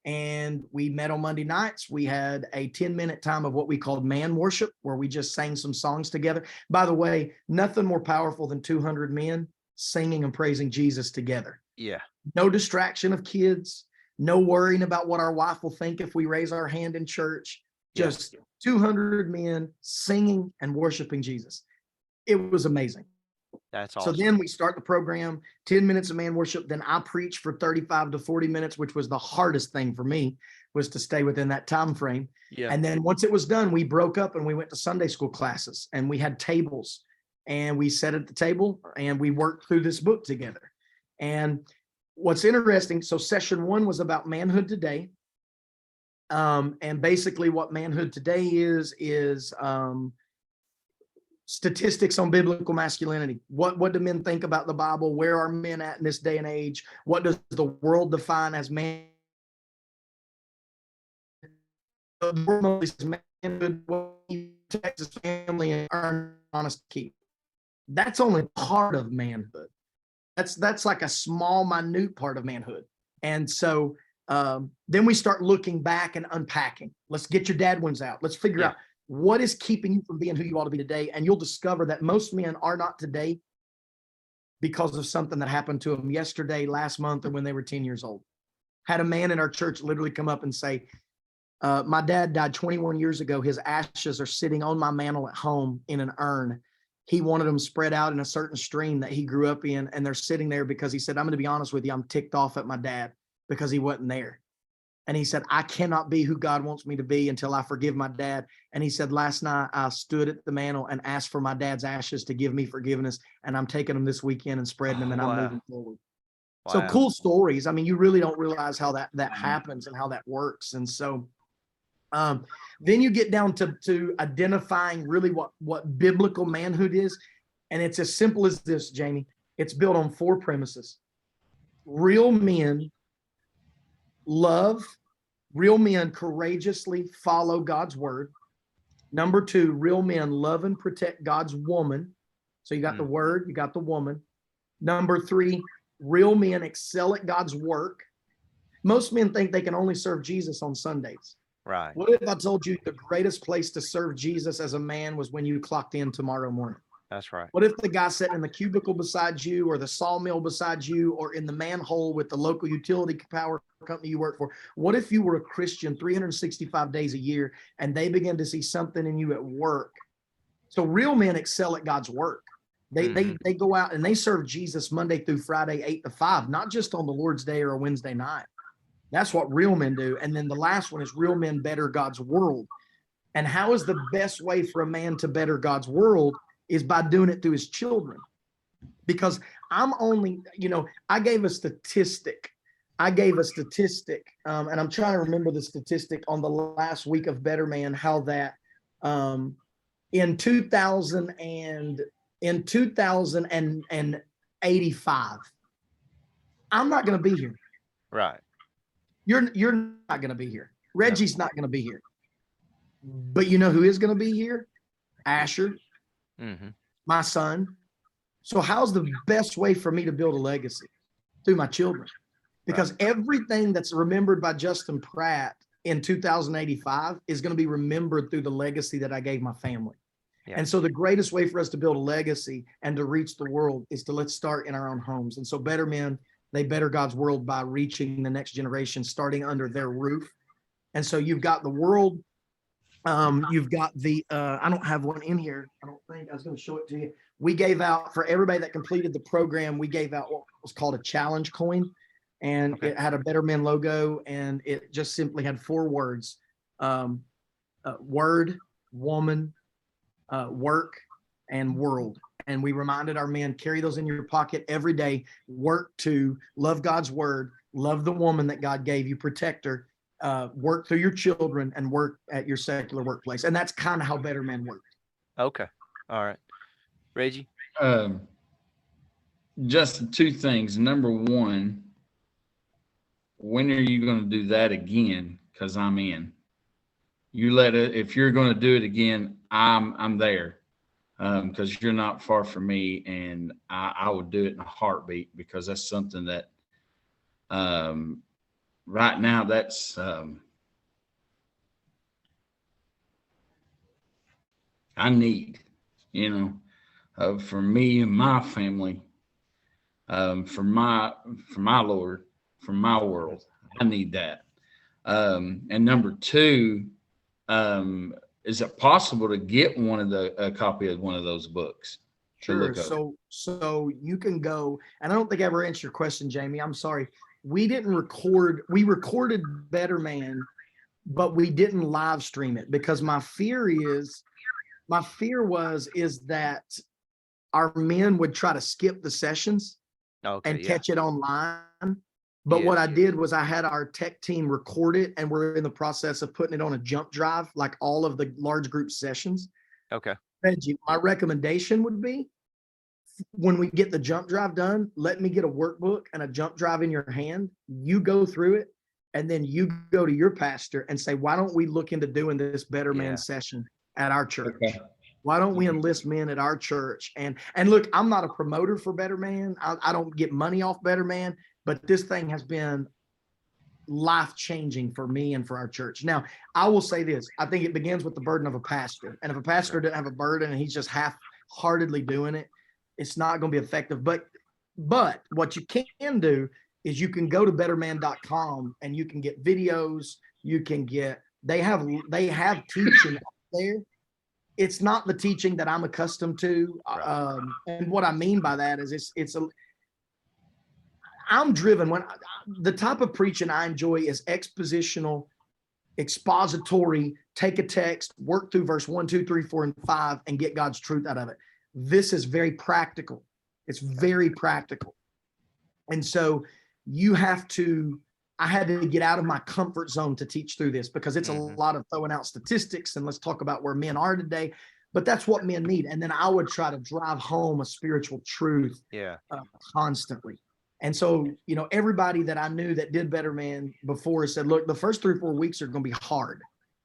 And we met on Monday nights. We had a 10-minute time of what we called man worship, where we just sang some songs together. By the way, nothing more powerful than 200 men singing and praising Jesus together. Yeah. No distraction of kids, no worrying about what our wife will think if we raise our hand in church. Just 200 men singing and worshiping Jesus. It was amazing. That's awesome. So then we start the program, 10 minutes of man worship. Then I preach for 35 to 40 minutes, which was the hardest thing for me, was to stay within that time frame. Yeah. And then once it was done, we broke up and we went to Sunday school classes, and we had tables, and we sat at the table and we worked through this book together. And what's interesting, so session 1 was about manhood today. And basically what manhood today is statistics on biblical masculinity. What do men think about the Bible? Where are men at in this day and age? What does the world define as man? The world is manhood, what he protects his family and earn honest keep. That's only part of manhood. That's like a small, minute part of manhood. And so then we start looking back and unpacking. Let's get your dad ones out. Let's figure out what is keeping you from being who you ought to be today. And you'll discover that most men are not today because of something that happened to them yesterday, last month, or when they were 10 years old. Had a man in our church literally come up and say, my dad died 21 years ago. His ashes are sitting on my mantle at home in an urn. He wanted them spread out in a certain stream that he grew up in, and they're sitting there because he said, I'm going to be honest with you, I'm ticked off at my dad because he wasn't there. And he said, I cannot be who God wants me to be until I forgive my dad. And he said, last night I stood at the mantle and asked for my dad's ashes to give me forgiveness. And I'm taking them this weekend and spreading them, and I'm moving forward. Wow. So cool stories. I mean, you really don't realize how that happens and how that works. And so then you get down to identifying really what biblical manhood is. And it's as simple as this, Jamie. It's built on 4 premises. Real men love, real men courageously follow God's word. Number 2, real men love and protect God's woman. So you got the word, you got the woman. Number 3, real men excel at God's work. Most men think they can only serve Jesus on Sundays. Right. What if I told you the greatest place to serve Jesus as a man was when you clocked in tomorrow morning? That's right. What if the guy sitting in the cubicle beside you, or the sawmill beside you, or in the manhole with the local utility power company you work for? What if you were a Christian 365 days a year and they begin to see something in you at work? So real men excel at God's work. They go out and they serve Jesus Monday through Friday, 8 to 5, not just on the Lord's Day or a Wednesday night. That's what real men do. And then the last one is real men better God's world. And how is the best way for a man to better God's world? Is by doing it through his children. Because I'm only, I gave a statistic. And I'm trying to remember the statistic on the last week of Better Man, how that in 2085, I'm not going to be here. Right. You're not going to be here. Reggie's not going to be here. But you know who is going to be here? Asher. My son. So how's the best way for me to build a legacy? Through my children. Because everything that's remembered by Justin Pratt in 2085 is going to be remembered through the legacy that I gave my family. Yeah. And so the greatest way for us to build a legacy and to reach the world is to let's start in our own homes. And so better men, they better God's world by reaching the next generation, starting under their roof. And so you've got the world. You've got the, I don't have one in here. I don't think I was going to show it to you. We gave out for everybody that completed the program. We gave out what was called a challenge coin, and it had a Better Men logo, and it just simply had 4 words: word, woman, work, and world. And we reminded our men, carry those in your pocket every day. Work to love God's word, love the woman that God gave you, protect her. Work through your children, and work at your secular workplace. And that's kind of how Better Men worked. Okay. All right. Reggie? Um, just two things. Number one, when are you going to do that again? Because I'm in. You let it. If you're going to do it again, I'm there. Because you're not far from me, and I would do it in a heartbeat because that's something that um, right now that's I need, you know, for me and my family, for my Lord, for my world. I need that. And number two, is it possible to get a copy of one of those books to Sure. look over? So you can go, and I don't think I ever answered your question, Jamie. I'm sorry. We recorded Better Man, but we didn't live stream it because my fear was that our men would try to skip the sessions Okay. and Yeah. catch it online. But Yeah. what I did was I had our tech team record it, and we're in the process of putting it on a jump drive, like all of the large group sessions. Okay. Reggie, my recommendation would be when we get the jump drive done, let me get a workbook and a jump drive in your hand. You go through it, and then you go to your pastor and say, why don't we look into doing this Better Man Yeah. session at our church? Okay. Why don't we enlist men at our church? And look, I'm not a promoter for Better Man. I don't get money off Better Man, but this thing has been life changing for me and for our church. Now, I will say this: I think it begins with the burden of a pastor, and if a pastor doesn't have a burden and he's just half-heartedly doing it, it's not going to be effective. But what you can do is you can go to betterman.com and you can get videos. You can get they have teaching there. It's not the teaching that I'm accustomed to. Right. And what I mean by that is I'm driven when the type of preaching I enjoy is expositional, expository, take a text, work through verse 1, 2, 3, 4, and 5, and get God's truth out of it. This is very practical. It's very practical. And so I had to get out of my comfort zone to teach through this because it's a lot of throwing out statistics and let's talk about where men are today. But that's what men need. And then I would try to drive home a spiritual truth constantly. And so, everybody that I knew that did Better Man before said, look, the first 3 or 4 weeks are going to be hard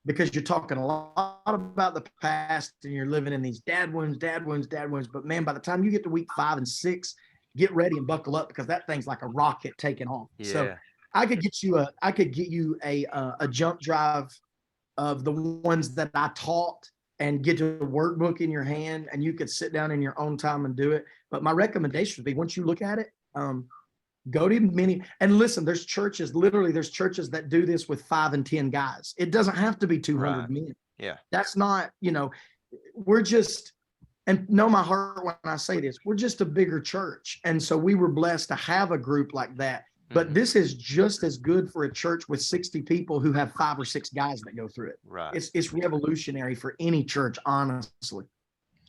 because you're talking a lot about the past and you're living in these dad wounds. But man, by the time you get to week 5 and 6, get ready and buckle up because that thing's like a rocket taking off. Yeah. So I could get you a jump drive of the ones that I taught and get a workbook in your hand and you could sit down in your own time and do it. But my recommendation would be once you look at it, go to many and listen, there's churches that do this with 5 and 10 guys. It doesn't have to be 200 men. Yeah. That's not, we're just, and know my heart when I say this, we're just a bigger church. And so we were blessed to have a group like that. But this is just as good for a church with 60 people who have 5 or 6 guys that go through it. Right. It's revolutionary for any church, honestly.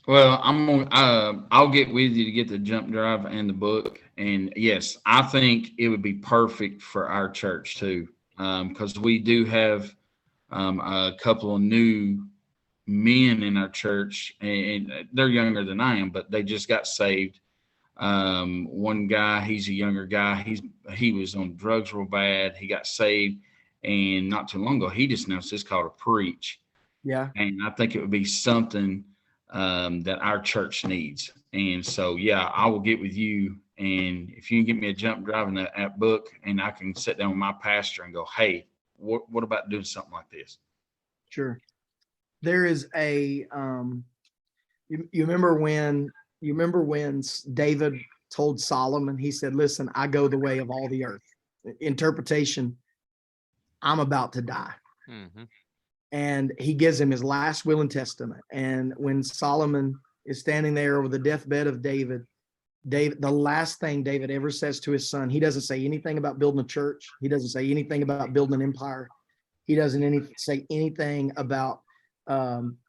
Well, I'll get with you to get the jump drive and the book. And yes, I think it would be perfect for our church too. Because we do have a couple of new men in our church, and they're younger than I am, but they just got saved. One guy, he's a younger guy. He was on drugs real bad. He got saved, and not too long ago, he just announced it's called a preach. Yeah. And I think it would be something that our church needs. And so, yeah, I will get with you. And if you can get me a jump drive and that book, and I can sit down with my pastor and go, hey, what about doing something like this? Sure. There is a, you remember when David told Solomon, he said, listen, I go the way of all the earth. Interpretation, I'm about to die. Mm-hmm. And he gives him his last will and testament. And when Solomon is standing there over the deathbed of David, the last thing David ever says to his son, he doesn't say anything about building a church. He doesn't say anything about building an empire. He doesn't say anything about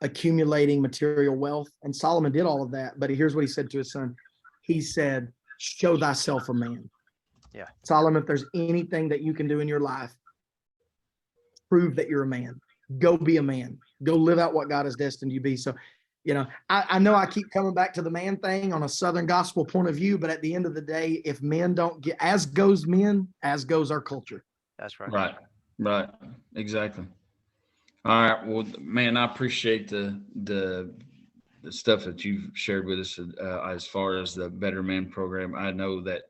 accumulating material wealth. And Solomon did all of that. But here's what he said to his son. He said, show thyself a man. Yeah. Solomon, if there's anything that you can do in your life, prove that you're a man. Go be a man. Go live out what God has destined you to be. So I know I keep coming back to the man thing on a Southern gospel point of view, but at the end of the day, if men don't get, as goes men, as goes our culture. That's right. Right. Exactly. All right. Well, man, I appreciate the stuff that you've shared with us as far as the Better Men program. I know that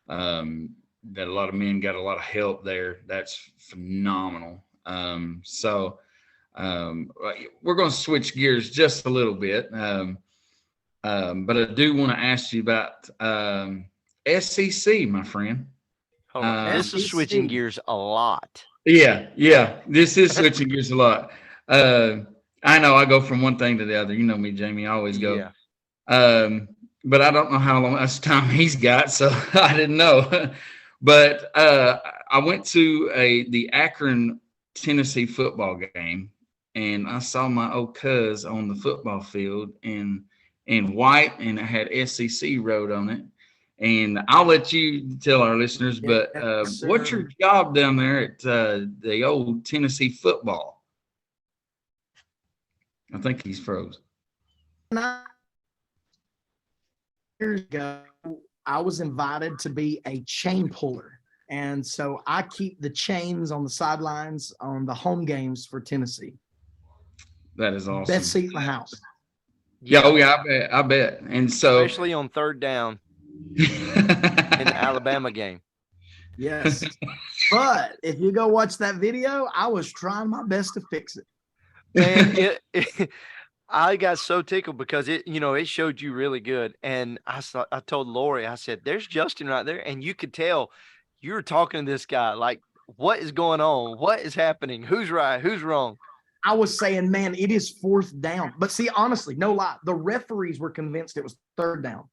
that a lot of men got a lot of help there. That's phenomenal. We're going to switch gears just a little bit. But I do want to ask you about SEC, my friend. Hold on. This is switching gears a lot. Yeah. This is switching gears a lot. I know I go from one thing to the other. You know me, Jamie. I always go. Yeah. But I don't know how much time he's got, so I didn't know. But I went to the Akron, Tennessee football game, and I saw my old cuz on the football field in white, and it had SEC wrote on it. And I'll let you tell our listeners, but what's your job down there at the old Tennessee football? I think he's froze. Years ago, I was invited to be a chain puller. And so I keep the chains on the sidelines on the home games for Tennessee. That is awesome. Best seat in the house. Yeah, I bet. And so, especially on third down in the Alabama game. Yes. But if you go watch that video, I was trying my best to fix it. Man, I got so tickled because it showed you really good. And I told Lori, I said, there's Justin right there. And you could tell you were talking to this guy, like, what is going on? What is happening? Who's right? Who's wrong? I was saying, man, it is fourth down. But see, honestly, no lie, the referees were convinced it was third down.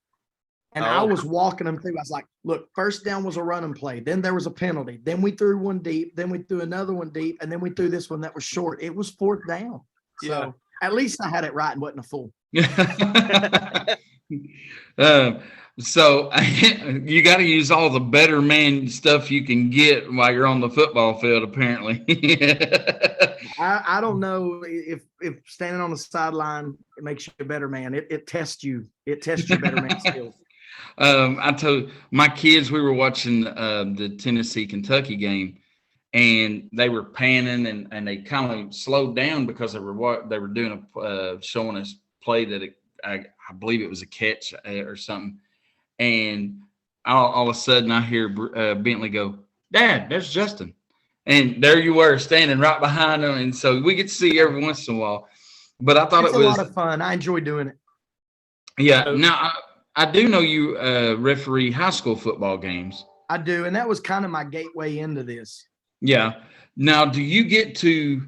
And I was walking them through. I was like, look, first down was a running play. Then there was a penalty. Then we threw one deep. Then we threw another one deep. And then we threw this one that was short. It was fourth down. So at least I had it right and wasn't a fool. So you got to use all the better man stuff you can get while you're on the football field, apparently. I don't know if standing on the sideline it makes you a better man. It tests you. It tests your better man skills. I told my kids we were watching the Tennessee-Kentucky game, and they were panning and they kind of slowed down because they were doing showing us play that I believe it was a catch or something. And all of a sudden I hear Bentley go, "Dad, there's Justin." And there you were standing right behind him. And so we get to see you every once in a while. But I thought it was a lot of fun. I enjoy doing it. Yeah. Now, I do know you referee high school football games. I do. And that was kind of my gateway into this. Yeah. Now, do you get to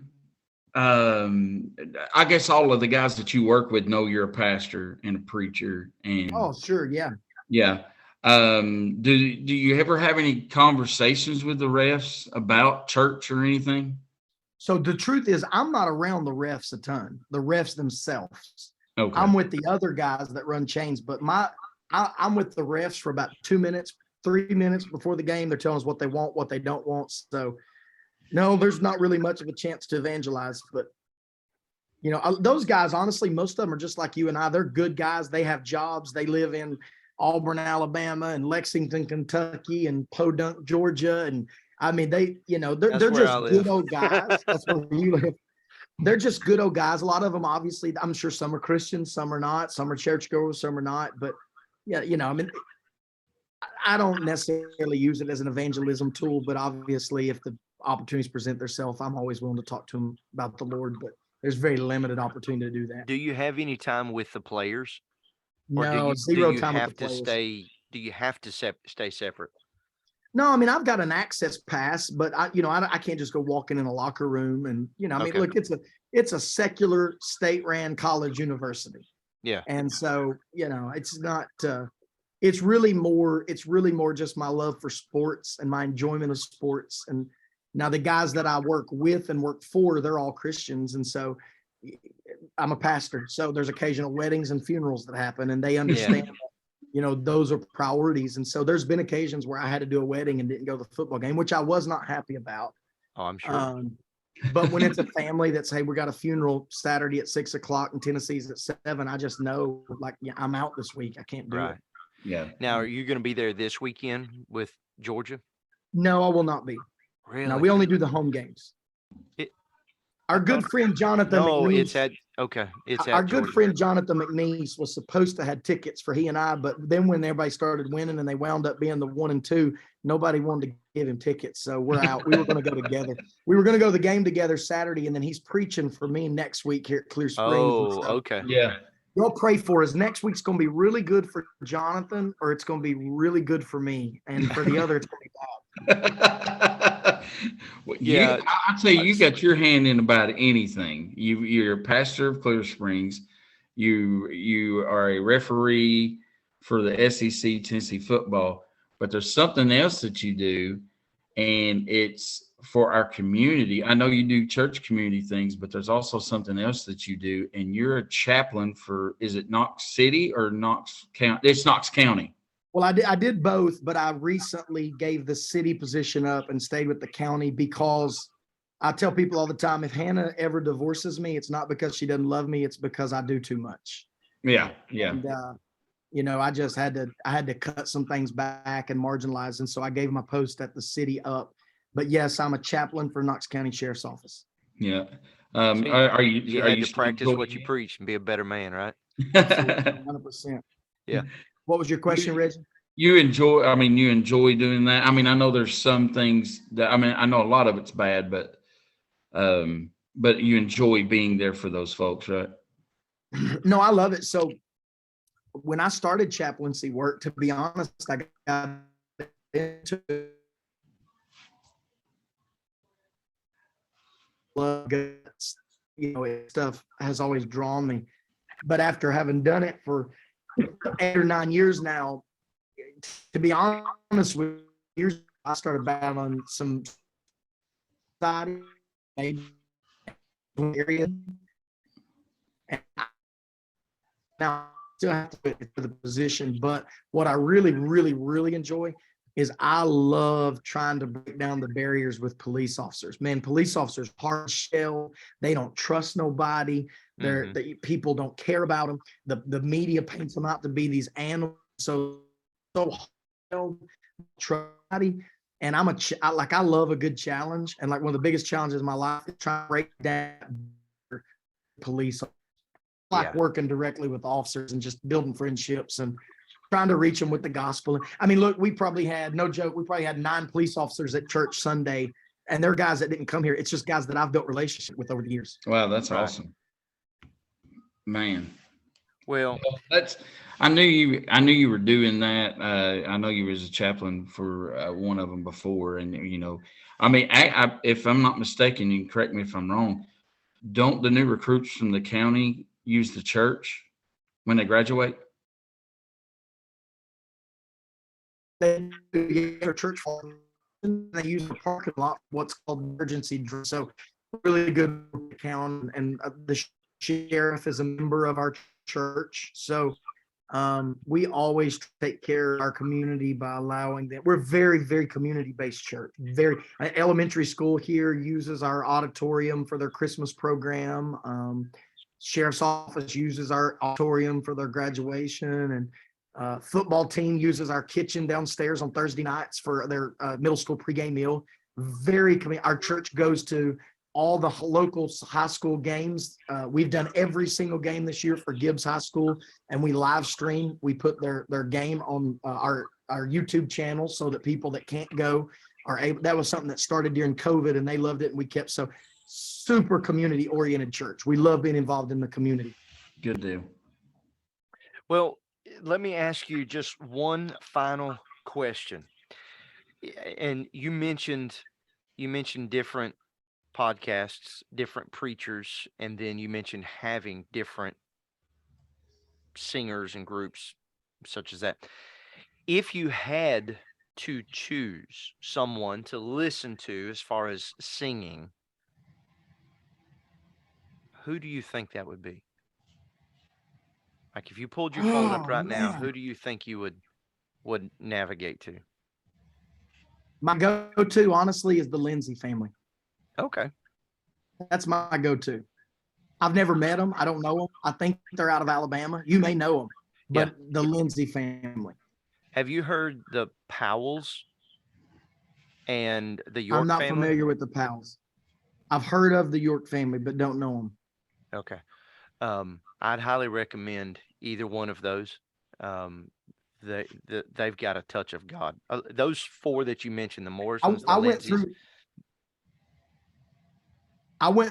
I guess all of the guys that you work with know you're a pastor and a preacher. And oh, sure. Yeah. Yeah. Do you ever have any conversations with the refs about church or anything? So the truth is I'm not around the refs a ton, the refs themselves. Okay. I'm with the other guys that run chains, but I'm with the refs for about 2 minutes, 3 minutes before the game. They're telling us what they want, what they don't want. So no, there's not really much of a chance to evangelize, but those guys, honestly, most of them are just like you and I. They're good guys. They have jobs. They live in Auburn, Alabama, and Lexington, Kentucky, and Podunk, Georgia. And I mean, they're just good old guys. That's where you live. They're just good old guys. A lot of them, obviously, I'm sure some are Christians, some are not, some are churchgoers, some are not. But yeah, I mean, I don't necessarily use it as an evangelism tool, but obviously if the opportunities present themselves, I'm always willing to talk to them about the Lord, but there's very limited opportunity to do that. Do you have any time with the players? No, zero time with the players. Do you have to stay separate? No, I mean, I've got an access pass, but I can't just go walking in a locker room and, I mean, look, it's a secular state-ran college university. Yeah. And so, it's not, it's really more just my love for sports and my enjoyment of sports. And now the guys that I work with and work for, they're all Christians. And so I'm a pastor. So there's occasional weddings and funerals that happen, and they understand those are priorities. And so there's been occasions where I had to do a wedding and didn't go to the football game, which I was not happy about. Oh, I'm sure. But when it's a family that's, hey, we got a funeral Saturday at 6:00 and Tennessee's at 7, I just know, like, yeah, I'm out this week. I can't do Right. it. Yeah. Now, are you going to be there this weekend with Georgia? No, I will not be. Really? No, we only do the home games. It- Our good friend Jonathan No, it's McNeese, it's our at good Georgia. friend Jonathan McNeese was supposed to have tickets for he and I, but then when everybody started winning and they wound up being the 1 and 2, nobody wanted to give him tickets. So we're out. We were going to go together. We were going to go to the game together Saturday, and then he's preaching for me next week here at Clear Springs. Oh, okay. Yeah. Y'all pray for us. Next week's going to be really good for Jonathan, or it's going to be really good for me. And for the other, it's going to be bad. Well, Yeah. I'll tell you got your hand in about anything. You're a pastor of Clear Springs. You are a referee for the SEC Tennessee football, but there's something else that you do, and it's for our community. I know you do church community things, but there's also something else that you do, and you're a chaplain for, is it Knox City or Knox County? It's Knox County. Well, I did both, but I recently gave the city position up and stayed with the county because I tell people all the time, if Hannah ever divorces me, it's not because she doesn't love me, it's because I do too much. Yeah. And I just had to cut some things back and marginalize, and so I gave my post at the city up. But yes, I'm a chaplain for Knox County Sheriff's Office. Yeah. See, Are you you are had you to practice still what you preach and be a better man, right? 100%. Yeah. What was your question, Reggie? You enjoy doing that? I mean, I know there's some things that, I mean, I know a lot of it's bad, but you enjoy being there for those folks, right? No, I love it. So when I started chaplaincy work, to be honest, I got into stuff has always drawn me. But after having done it for 8 or 9 years now, to be honest with you, I started battling some society area. And now I still have to fit for the position, but what I really, really, really enjoy is I love trying to break down the barriers with police officers. Man, police officers hard shell. They don't trust nobody. People don't care about them. The media paints them out to be these animals. So and I love a good challenge. And like one of the biggest challenges in my life is trying to break down police. Like working directly with officers and just building friendships and trying to reach them with the gospel. I mean, look, we probably had 9 police officers at church Sunday, and they're guys that didn't come here. It's just guys that I've built relationship with over the years. Wow, that's awesome, man. Well, I knew you were doing that. I know you was a chaplain for one of them before, and I mean, if I'm not mistaken, you can correct me if I'm wrong. Don't the new recruits from the county use the church when they graduate? They their church they use the parking lot, what's called emergency drill. So really good account, and the sheriff is a member of our church. So we always take care of our community by allowing that. We're very, very community-based church. Very elementary school here uses our auditorium for their Christmas program. Sheriff's office uses our auditorium for their graduation, and football team uses our kitchen downstairs on Thursday nights for their middle school pregame meal. Our church goes to all the local high school games. We've done every single game this year for Gibbs High School, and we live stream. We put their game on our YouTube channel so that people that can't go are able. That was something that started during COVID, and they loved it, and we kept so super community oriented church. We love being involved in the community. Good deal. Well, let me ask you just one final question. And you mentioned different podcasts, different preachers, and then you mentioned having different singers and groups such as that. If you had to choose someone to listen to as far as singing, who do you think that would be? Like if you pulled your phone up right now, who do you think you would navigate to? My go-to, honestly, is the Lindsay family. Okay. That's my go-to. I've never met them. I don't know them. I think they're out of Alabama. You may know them, but the Lindsay family. Have you heard the Powells and the I'm York not family? familiar with the Powells. I've heard of the York family, but don't know them. Okay. I'd highly recommend either one of those. Um, they've got a touch of God. Those four that you mentioned, the Morrisons, the I went Lindsays.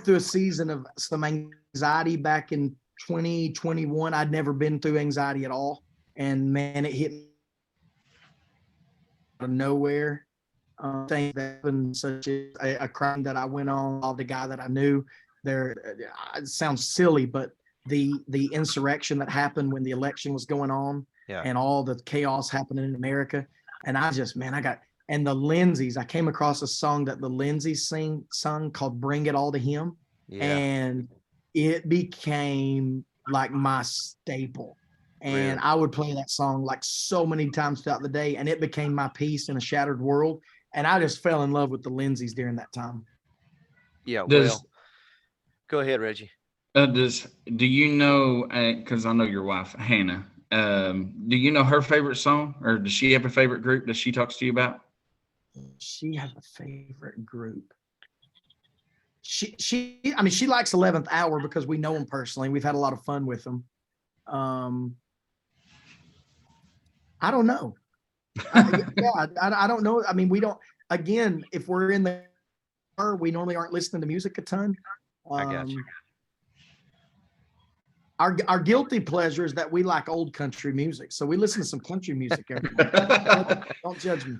through a season of some anxiety back in 2021. I'd never been through anxiety at all. And man, it hit me out of nowhere. Things that happened, such as a crime that I went on, of the guy that I knew. It sounds silly, but the insurrection that happened when the election was going on, and all the chaos happening in America. And and the Lindsays, I came across a song that the Lindsays sung called Bring It All to Him. Yeah. And it became like my staple. And I would play that song like so many times throughout the day, and it became my peace in a shattered world. And I just fell in love with the Lindsays during that time. Yeah. Well, go ahead, Reggie. Do you know, because I know your wife, Hannah, do you know her favorite song, or does she have a favorite group that she talks to you about? She has a favorite group. She likes 11th Hour because we know them personally. We've had a lot of fun with them. I don't know. I don't know. I mean, we don't, again, if we're in the car, we normally aren't listening to music a ton. I got you. Our guilty pleasure is that we like old country music. So we listen to some country music every day. Don't judge me.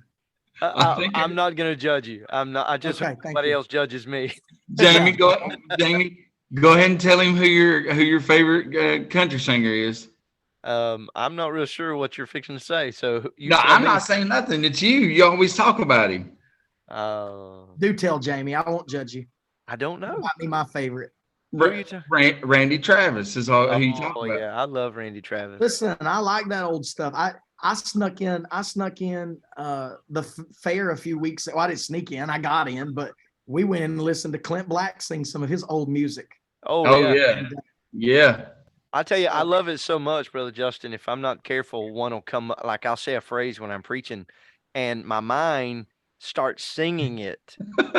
I'm not going to judge you. I'm not. I just hope somebody else judges me. Jamie, go ahead and tell him who your favorite country singer is. I'm not real sure what you're fixing to say. So I'm not saying nothing. It's you. You always talk about him. Do tell Jamie. I won't judge you. I don't know. Might be my favorite. Randy Travis is all who you talk about. Yeah, I love Randy Travis. Listen, I like that old stuff. I snuck in the fair a few weeks. Well, I didn't sneak in. I got in, but we went and listened to Clint Black sing some of his old music. Oh yeah. I tell you, I love it so much, Brother Justin. If I'm not careful, one will come, like I'll say a phrase when I'm preaching, and my mind starts singing it.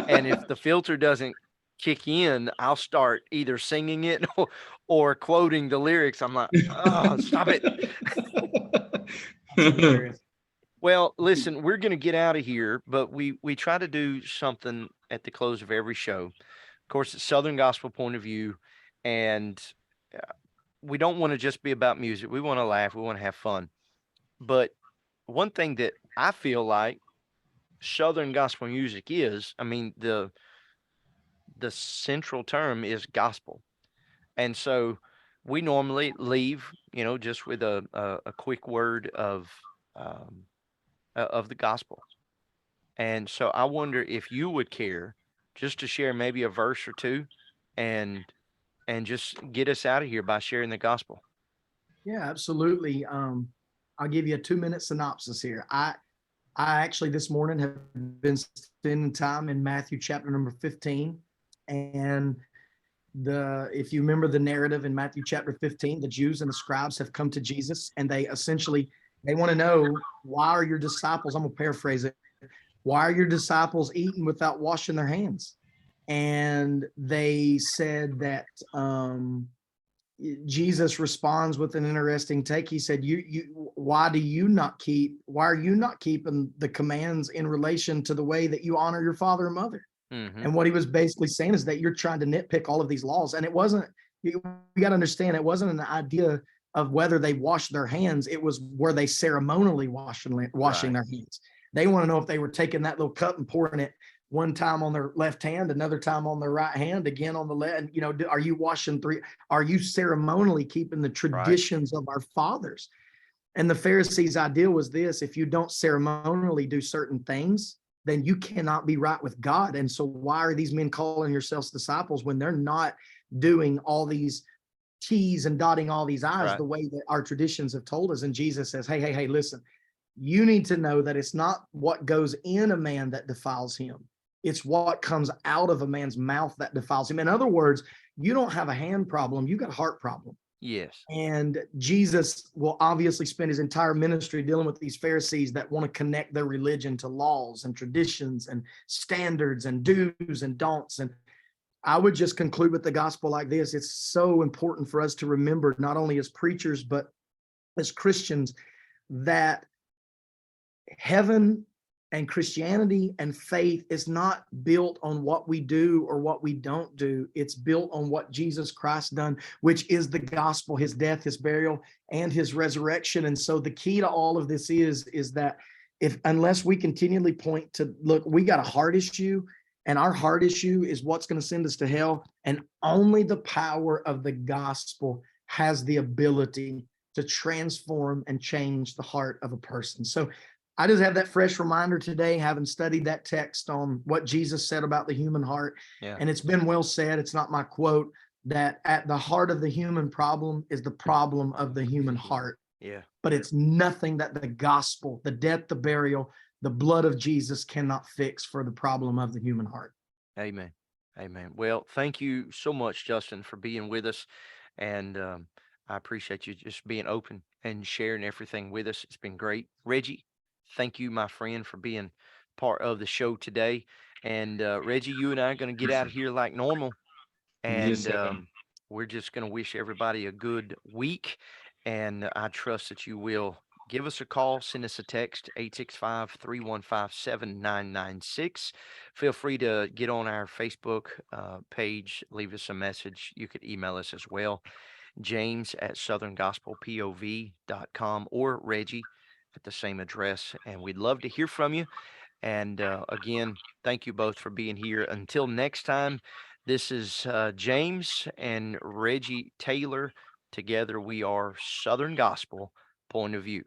And if the filter doesn't kick in, I'll start either singing it or quoting the lyrics. I'm like, oh, stop it. Well, listen, we're going to get out of here, but we try to do something at the close of every show. Of course, it's Southern Gospel Point of View, and we don't want to just be about music. We want to laugh. We want to have fun. But one thing that I feel like Southern gospel music is, I mean, the central term is gospel. And so we normally leave, just with a quick word of the gospel. And so I wonder if you would care just to share maybe a verse or two and just get us out of here by sharing the gospel. Yeah, absolutely. I'll give you a 2-minute synopsis here. I actually this morning have been spending time in Matthew chapter number 15. And if you remember the narrative in Matthew chapter 15, the Jews and the scribes have come to Jesus, and they want to know, why are your disciples, I'm going to paraphrase it, why are your disciples eating without washing their hands? And they said that Jesus responds with an interesting take. He said, why are you not keeping the commands in relation to the way that you honor your father and mother? Mm-hmm. And what he was basically saying is that you're trying to nitpick all of these laws. And it wasn't, you got to understand, it wasn't an idea of whether they washed their hands. It was, were they ceremonially washing their hands? They want to know if they were taking that little cup and pouring it one time on their left hand, another time on their right hand, again on the left. Are you washing three? Are you ceremonially keeping the traditions of our fathers? And the Pharisees' idea was this: if you don't ceremonially do certain things, then you cannot be right with God. And so why are these men calling yourselves disciples when they're not doing all these T's and dotting all these I's the way that our traditions have told us? And Jesus says, hey, listen, you need to know that it's not what goes in a man that defiles him. It's what comes out of a man's mouth that defiles him. In other words, you don't have a hand problem, you got a heart problem. Yes. And Jesus will obviously spend his entire ministry dealing with these Pharisees that want to connect their religion to laws and traditions and standards and do's and don'ts. And I would just conclude with the gospel like this. It's so important for us to remember, not only as preachers, but as Christians, that heaven and Christianity and faith is not built on what we do or what we don't do. It's built on what Jesus Christ done, which is the gospel, his death, his burial, and his resurrection. And so the key to all of this is that unless we continually point to, look, we got a heart issue, and our heart issue is what's going to send us to hell. And only the power of the gospel has the ability to transform and change the heart of a person. So I just have that fresh reminder today, having studied that text on what Jesus said about the human heart. Yeah. And it's been well said. It's not my quote, that at the heart of the human problem is the problem of the human heart. Yeah. But it's nothing that the gospel, the death, the burial, the blood of Jesus cannot fix for the problem of the human heart. Amen. Amen. Well, thank you so much, Justin, for being with us. And I appreciate you just being open and sharing everything with us. It's been great. Reggie, thank you, my friend, for being part of the show today. And Reggie, you and I are going to get out of here like normal. Yes, And sir. we're just going to wish everybody a good week. And I trust that you will give us a call, send us a text, 865-315-7996. Feel free to get on our Facebook page, leave us a message. You could email us as well, james@southerngospelpov.com, or Reggie at the same address. And we'd love to hear from you. And again, thank you both for being here. Until next time, this is James and Reggie Taylor. Together, we are Southern Gospel Point of View.